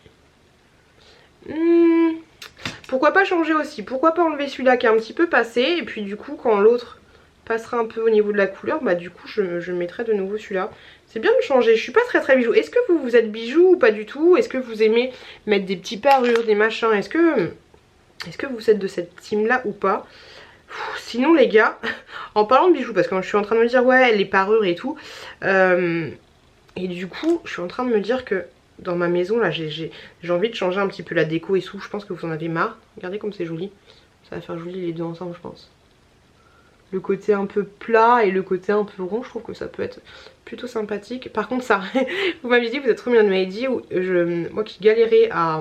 Pourquoi pas changer aussi? Pourquoi pas enlever celui-là qui est un petit peu passé. Et puis du coup quand l'autre passera un peu au niveau de la couleur, bah du coup je mettrai de nouveau celui-là. C'est bien de changer. Je suis pas très bijoux. Est-ce que vous êtes bijoux ou pas du tout? Est-ce que vous aimez mettre des petits parures, des machins? Est-ce que vous êtes de cette team là ou pas? Sinon les gars, en parlant de bijoux, parce que je suis en train de me dire ouais les parures et tout, et du coup je suis en train de me dire que dans ma maison là j'ai envie de changer un petit peu la déco et tout. Je pense que vous en avez marre. Regardez comme c'est joli. Ça va faire joli les deux ensemble je pense. Le côté un peu plat et le côté un peu rond, je trouve que ça peut être plutôt sympathique. Par contre ça, vous m'avez dit, vous êtes trop bien, vous m'avez dit, moi qui galérais à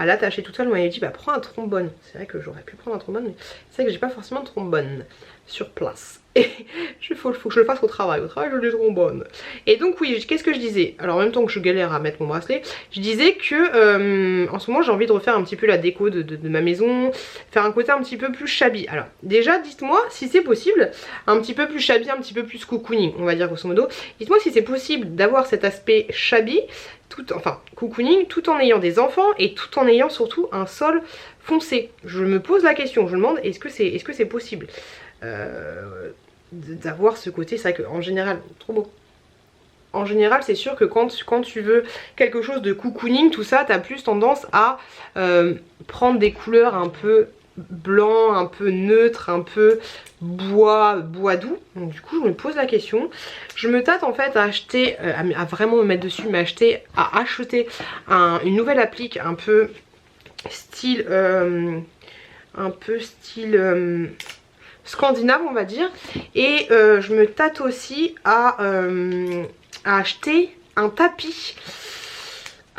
l'attacher toute seule, vous m'avez dit bah prends un trombone. C'est vrai que j'aurais pu prendre un trombone, mais c'est vrai que j'ai pas forcément de trombone sur place. Et faut que je le fasse au travail je le trombone. Et donc oui, qu'est-ce que je disais? Alors en même temps que je galère à mettre mon bracelet, je disais que en ce moment j'ai envie de refaire un petit peu la déco de ma maison, faire un côté un petit peu plus shabby. Alors déjà dites-moi si c'est possible, un petit peu plus shabby, un petit peu plus cocooning, on va dire grosso modo. Dites-moi si c'est possible d'avoir cet aspect shabby, enfin cocooning, tout en ayant des enfants et tout en ayant surtout un sol foncé. Je me pose la question, je me demande est-ce que c'est possible d'avoir ce côté. C'est vrai qu'en général, trop beau. En général c'est sûr que quand tu veux quelque chose de cocooning, tout ça, t'as plus tendance à prendre des couleurs un peu blanc, un peu neutre, un peu bois doux. Donc du coup je me pose la question. Je me tâte en fait à acheter, à vraiment me mettre dessus, mais à acheter une nouvelle applique un peu style scandinave on va dire. Et je me tâte aussi à acheter un tapis.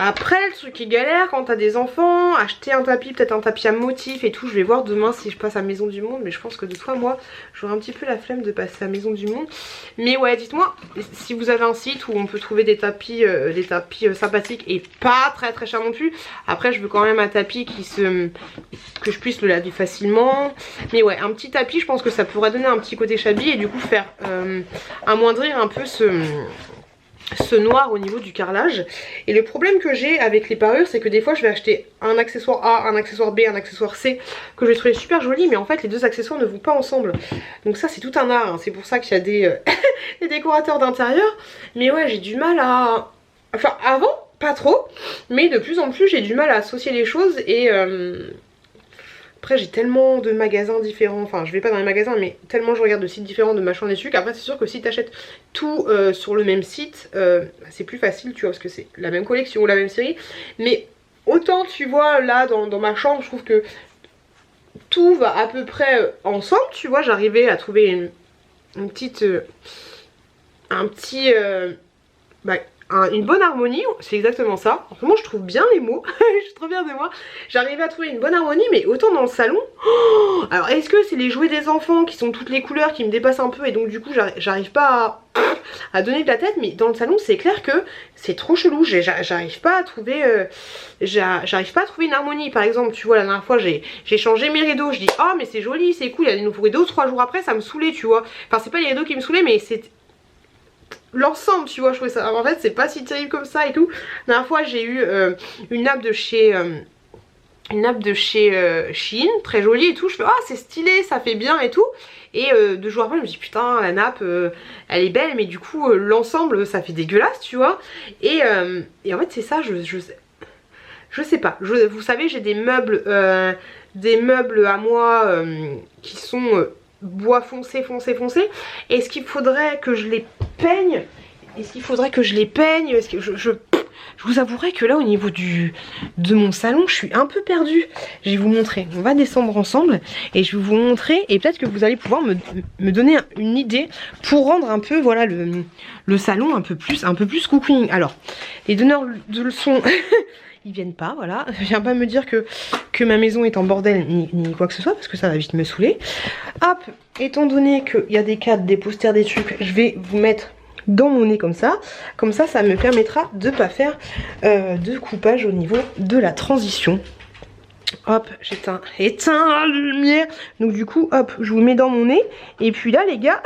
Après le truc qui est galère quand t'as des enfants, acheter un tapis, peut-être un tapis à motif et tout, je vais voir demain si je passe à Maison du Monde, mais je pense que de toi moi j'aurai un petit peu la flemme de passer à Maison du Monde. Mais ouais, dites-moi si vous avez un site où on peut trouver des tapis sympathiques et pas très très cher non plus. Après je veux quand même un tapis que je puisse le laver facilement. Mais ouais, un petit tapis, je pense que ça pourrait donner un petit côté shabby et du coup faire amoindrir un peu ce noir au niveau du carrelage. Et le problème que j'ai avec les parures, c'est que des fois je vais acheter un accessoire A, un accessoire B, un accessoire C que je vais trouver super joli, mais en fait les deux accessoires ne vont pas ensemble. Donc ça c'est tout un art, hein. C'est pour ça qu'il y a des décorateurs d'intérieur. Mais ouais, j'ai du mal à... Enfin avant, pas trop, mais de plus en plus j'ai du mal à associer les choses et... Après j'ai tellement de magasins différents, enfin je vais pas dans les magasins mais tellement je regarde de sites différents de machin des trucs. Après c'est sûr que si t'achètes tout sur le même site, c'est plus facile tu vois, parce que c'est la même collection, la même série. Mais autant tu vois là dans ma chambre, je trouve que tout va à peu près ensemble, tu vois. J'arrivais à trouver une petite... une bonne harmonie, c'est exactement ça. En ce moment je trouve bien les mots, je suis trop fière de moi. J'arrivais à trouver une bonne harmonie, mais autant dans le salon. Alors est-ce que c'est les jouets des enfants qui sont toutes les couleurs qui me dépassent un peu et donc du coup j'arrive pas à donner de la tête, mais dans le salon c'est clair que c'est trop chelou. J'arrive pas à trouver une harmonie. Par exemple tu vois la dernière fois j'ai changé mes rideaux, je dis oh mais c'est joli, c'est cool, il y a des nouveaux rideaux. 3 jours après ça me saoulait tu vois. Enfin c'est pas les rideaux qui me saoulaient mais c'est l'ensemble tu vois, je trouvais ça en fait c'est pas si terrible comme ça et tout. La dernière fois j'ai eu une nappe de chez Shein, très jolie et tout, je fais ah c'est stylé, ça fait bien et tout. Et 2 jours après je me dis putain la nappe elle est belle mais du coup l'ensemble ça fait dégueulasse tu vois. Et en fait c'est ça, je sais pas, vous savez j'ai des meubles à moi qui sont bois foncé. Est-ce qu'il faudrait que je les peigne? Est-ce que je vous avouerai que là au niveau de mon salon je suis un peu perdue. Je vais vous montrer, on va descendre ensemble et je vais vous montrer et peut-être que vous allez pouvoir me donner une idée pour rendre un peu voilà le salon un peu plus cocooning. Alors les donneurs de leçons ils viennent pas, voilà. Viens pas me dire que ma maison est en bordel ni quoi que ce soit parce que ça va vite me saouler. Hop, étant donné qu'il y a des cadres, des posters, des trucs, je vais vous mettre dans mon nez comme ça ça me permettra de pas faire de coupage au niveau de la transition. Hop, éteins la lumière. Donc du coup hop, je vous mets dans mon nez. Et puis là les gars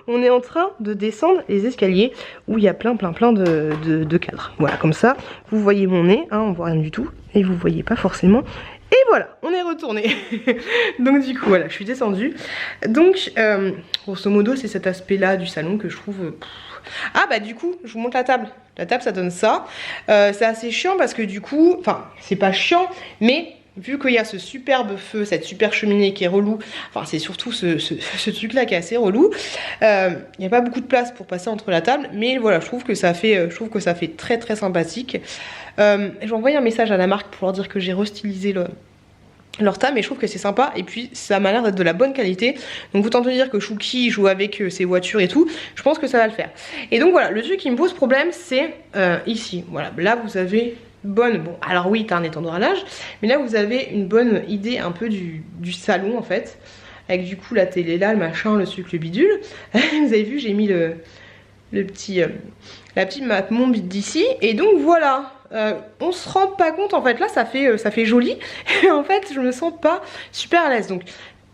on est en train de descendre les escaliers où il y a plein de cadres. Voilà, comme ça vous voyez mon nez, hein, on voit rien du tout et vous voyez pas forcément. Et voilà, on est retourné. Donc du coup voilà, je suis descendue. Donc grosso modo c'est cet aspect là du salon que je trouve... Ah bah du coup je vous montre la table. La table ça donne ça. C'est assez chiant parce que du coup... Enfin c'est pas chiant mais... Vu qu'il y a ce superbe feu, cette super cheminée qui est relou, enfin c'est surtout ce truc là qui est assez relou, il n'y a pas beaucoup de place pour passer entre la table, mais voilà je trouve que ça fait très très sympathique. Je vais envoyer un message à la marque pour leur dire que j'ai restylisé leur table, mais je trouve que c'est sympa et puis ça m'a l'air d'être de la bonne qualité. Donc autant te dire que Chouki joue avec ses voitures et tout, je pense que ça va le faire. Et donc voilà, le truc qui me pose problème c'est ici, voilà, là vous avez... bon alors oui t'as un étendoir à linge mais là vous avez une bonne idée un peu du salon en fait, avec du coup la télé là, le machin, le sucre, le bidule. Vous avez vu j'ai mis la petite map monde d'ici et donc voilà. On se rend pas compte en fait, là ça fait joli et en fait je me sens pas super à l'aise. Donc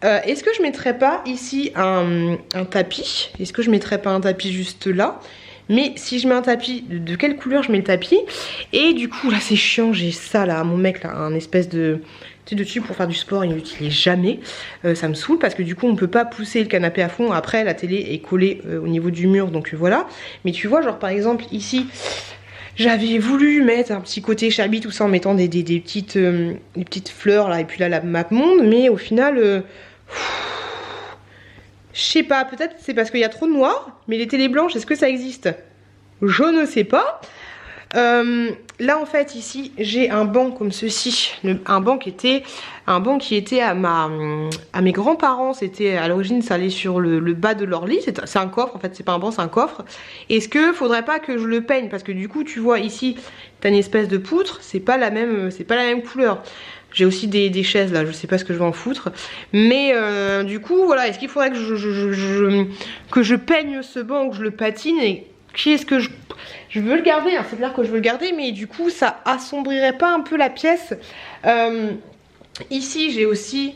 est-ce que je mettrais pas ici un tapis? Est-ce que je mettrais pas un tapis juste là? Mais si je mets un tapis, de quelle couleur je mets le tapis? Et du coup là c'est chiant, j'ai ça là, mon mec là, un espèce de dessus pour faire du sport, il l'utilise jamais. Ça me saoule parce que du coup on peut pas pousser le canapé à fond. Après la télé est collée au niveau du mur donc voilà. Mais tu vois genre par exemple ici j'avais voulu mettre un petit côté shabby tout ça en mettant des petites fleurs là et puis là la map monde, mais au final je sais pas, peut-être c'est parce qu'il y a trop de noir, mais les télés blanches, est-ce que ça existe? Je ne sais pas. là en fait ici j'ai un banc comme ceci, un banc qui était à mes grands-parents. C'était à l'origine, ça allait sur le bas de leur lit. C'est un coffre en fait, c'est pas un banc, c'est un coffre. Est-ce que faudrait pas que je le peigne, parce que du coup tu vois ici t'as une espèce de poutre, c'est pas la même couleur. J'ai aussi des chaises là, je sais pas ce que je vais en foutre. Mais du coup voilà, est-ce qu'il faudrait que je peigne ce banc, que je le patine, et qu'est-ce que je veux le garder, hein, c'est clair que je veux le garder, mais du coup ça assombrirait pas un peu la pièce. Ici j'ai aussi,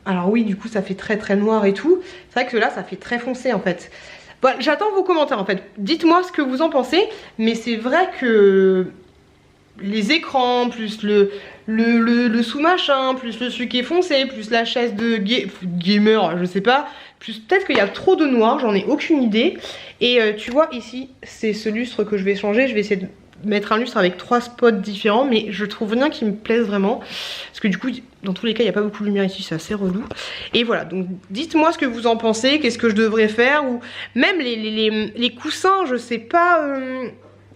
alors oui du coup ça fait très noir et tout. C'est vrai que là ça fait très foncé en fait. Bon, j'attends vos commentaires en fait, dites-moi ce que vous en pensez. Mais c'est vrai que les écrans, plus le sous-machin, plus le truc qui est foncé, plus la chaise de gamer, je sais pas, plus peut-être qu'il y a trop de noir, j'en ai aucune idée. Et tu vois ici, c'est ce lustre que je vais changer. Je vais essayer de mettre un lustre avec 3 spots différents, mais je trouve rien qui me plaise vraiment, parce que du coup dans tous les cas il n'y a pas beaucoup de lumière ici, c'est assez relou. Et voilà, donc dites-moi ce que vous en pensez, qu'est-ce que je devrais faire, ou même les coussins, je sais pas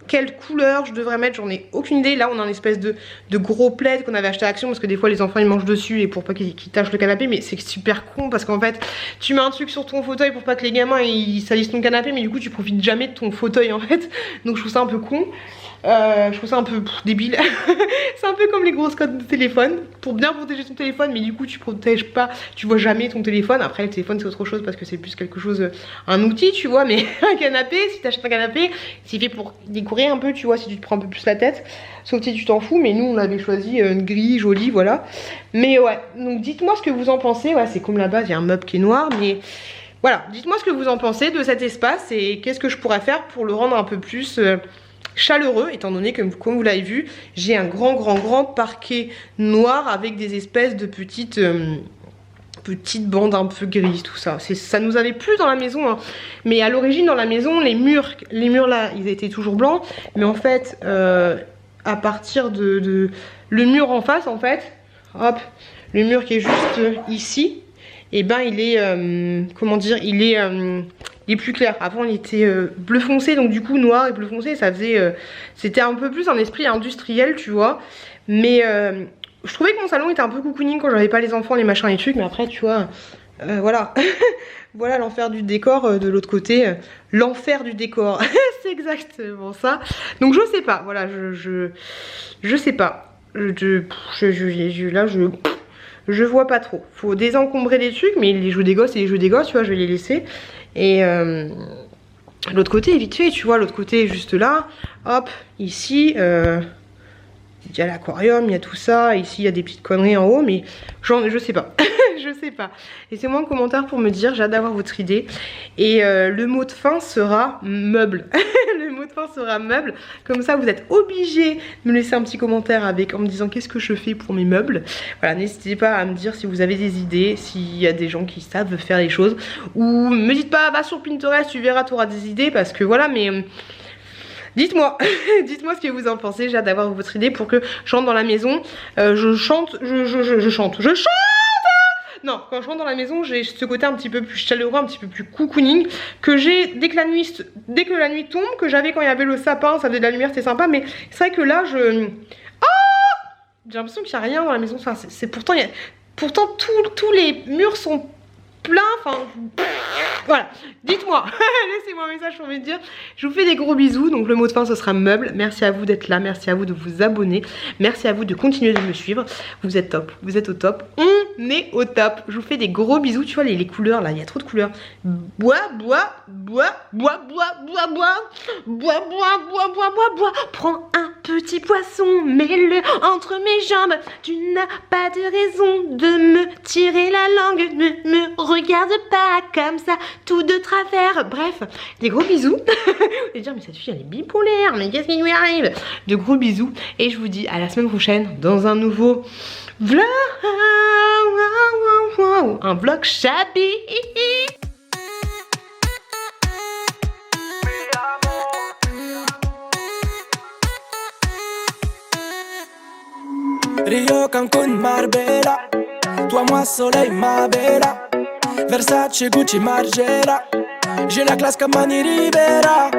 quelle couleur je devrais mettre, j'en ai aucune idée. Là on a une espèce de gros plaid qu'on avait acheté à Action, parce que des fois les enfants ils mangent dessus et pour pas qu'ils tachent le canapé. Mais c'est super con, parce qu'en fait tu mets un truc sur ton fauteuil pour pas que les gamins ils salissent ton canapé, mais du coup tu profites jamais de ton fauteuil en fait. Donc je trouve ça un peu con. Je trouve ça un peu débile. C'est un peu comme les grosses codes de téléphone, pour bien protéger ton téléphone, mais du coup tu protèges pas, tu vois jamais ton téléphone. Après le téléphone c'est autre chose, parce que c'est plus quelque chose, un outil tu vois. Mais un canapé, si t'achètes un canapé, c'est fait pour décorer un peu, tu vois, si tu te prends un peu plus la tête. Sauf si tu t'en fous, mais nous on avait choisi une grille jolie, voilà. Mais ouais, donc dites-moi ce que vous en pensez. Ouais, c'est comme là-bas, il y a un meuble qui est noir, mais voilà, dites-moi ce que vous en pensez de cet espace, et qu'est-ce que je pourrais faire pour le rendre un peu plus chaleureux, étant donné que comme vous l'avez vu, j'ai un grand parquet noir avec des espèces de petites bandes un peu grises, tout ça. Ça nous avait plu dans la maison, hein. Mais à l'origine dans la maison, les murs là, ils étaient toujours blancs. Mais en fait, à partir de le mur en face, en fait, hop, le mur qui est juste ici, et ben il est, comment dire, il est plus clair. Avant il était bleu foncé, donc du coup noir et bleu foncé, ça faisait, c'était un peu plus un esprit industriel, tu vois. Mais je trouvais que mon salon était un peu cocooning quand j'avais pas les enfants, les machins, les trucs. Mais après tu vois, voilà. Voilà l'enfer du décor de l'autre côté. L'enfer du décor, c'est exactement ça. Donc je sais pas, voilà, je sais pas. Là je vois pas trop. Faut désencombrer des trucs, mais les jeux des gosses, c'est les jeux des gosses, tu vois, je vais les laisser. Et l'autre côté est vite fait, tu vois, l'autre côté est juste là. Hop, ici, il y a l'aquarium, il y a tout ça. Ici, il y a des petites conneries en haut, mais je sais pas. Je sais pas. Laissez-moi un commentaire pour me dire, j'ai hâte d'avoir votre idée. Et le mot de fin sera meuble. Le mot de fin sera meuble. Comme ça, vous êtes obligés de me laisser un petit commentaire en me disant qu'est-ce que je fais pour mes meubles. Voilà, n'hésitez pas à me dire si vous avez des idées, s'il y a des gens qui savent faire les choses. Ou me dites pas, va sur Pinterest, tu verras, tu auras des idées. Parce que voilà, mais dites-moi, dites-moi ce que vous en pensez. J'ai hâte d'avoir votre idée pour que je rentre dans la maison. Je chante. Non, quand je rentre dans la maison, j'ai ce côté un petit peu plus chaleureux, un petit peu plus cocooning, que j'ai dès que la nuit tombe, que j'avais quand il y avait le sapin, ça faisait de la lumière, c'était sympa. Mais c'est vrai que là, j'ai l'impression qu'il n'y a rien dans la maison. Enfin, pourtant tous les murs sont pleins, enfin voilà, dites-moi, laissez-moi un message pour me dire. Je vous fais des gros bisous. Donc le mot de fin ce sera meuble. Merci à vous d'être là, merci à vous de vous abonner, merci à vous de continuer de me suivre. Vous êtes top, vous êtes au top, on est au top. Je vous fais des gros bisous. Tu vois les couleurs là, il y a trop de couleurs. Prends un petit poisson, mets-le entre mes jambes. Tu n'as pas de raison de me tirer la langue. Ne me regarde pas comme ça, tout de travers. Bref, des gros bisous. Vous allez dire, mais cette fille elle est bipolaire, mais qu'est-ce qui lui arrive? De gros bisous. Et je vous dis à la semaine prochaine dans un nouveau vlog. Un vlog shabby. Rio, Cancun, Marbella. Toi, moi, soleil, ma bella. Versace, Gucci, Margiela. J'ai la classe comme Mani Rivera.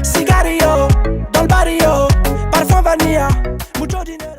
Sigario, dans le barrio. Parfum parfum vanilla, mucho dinero.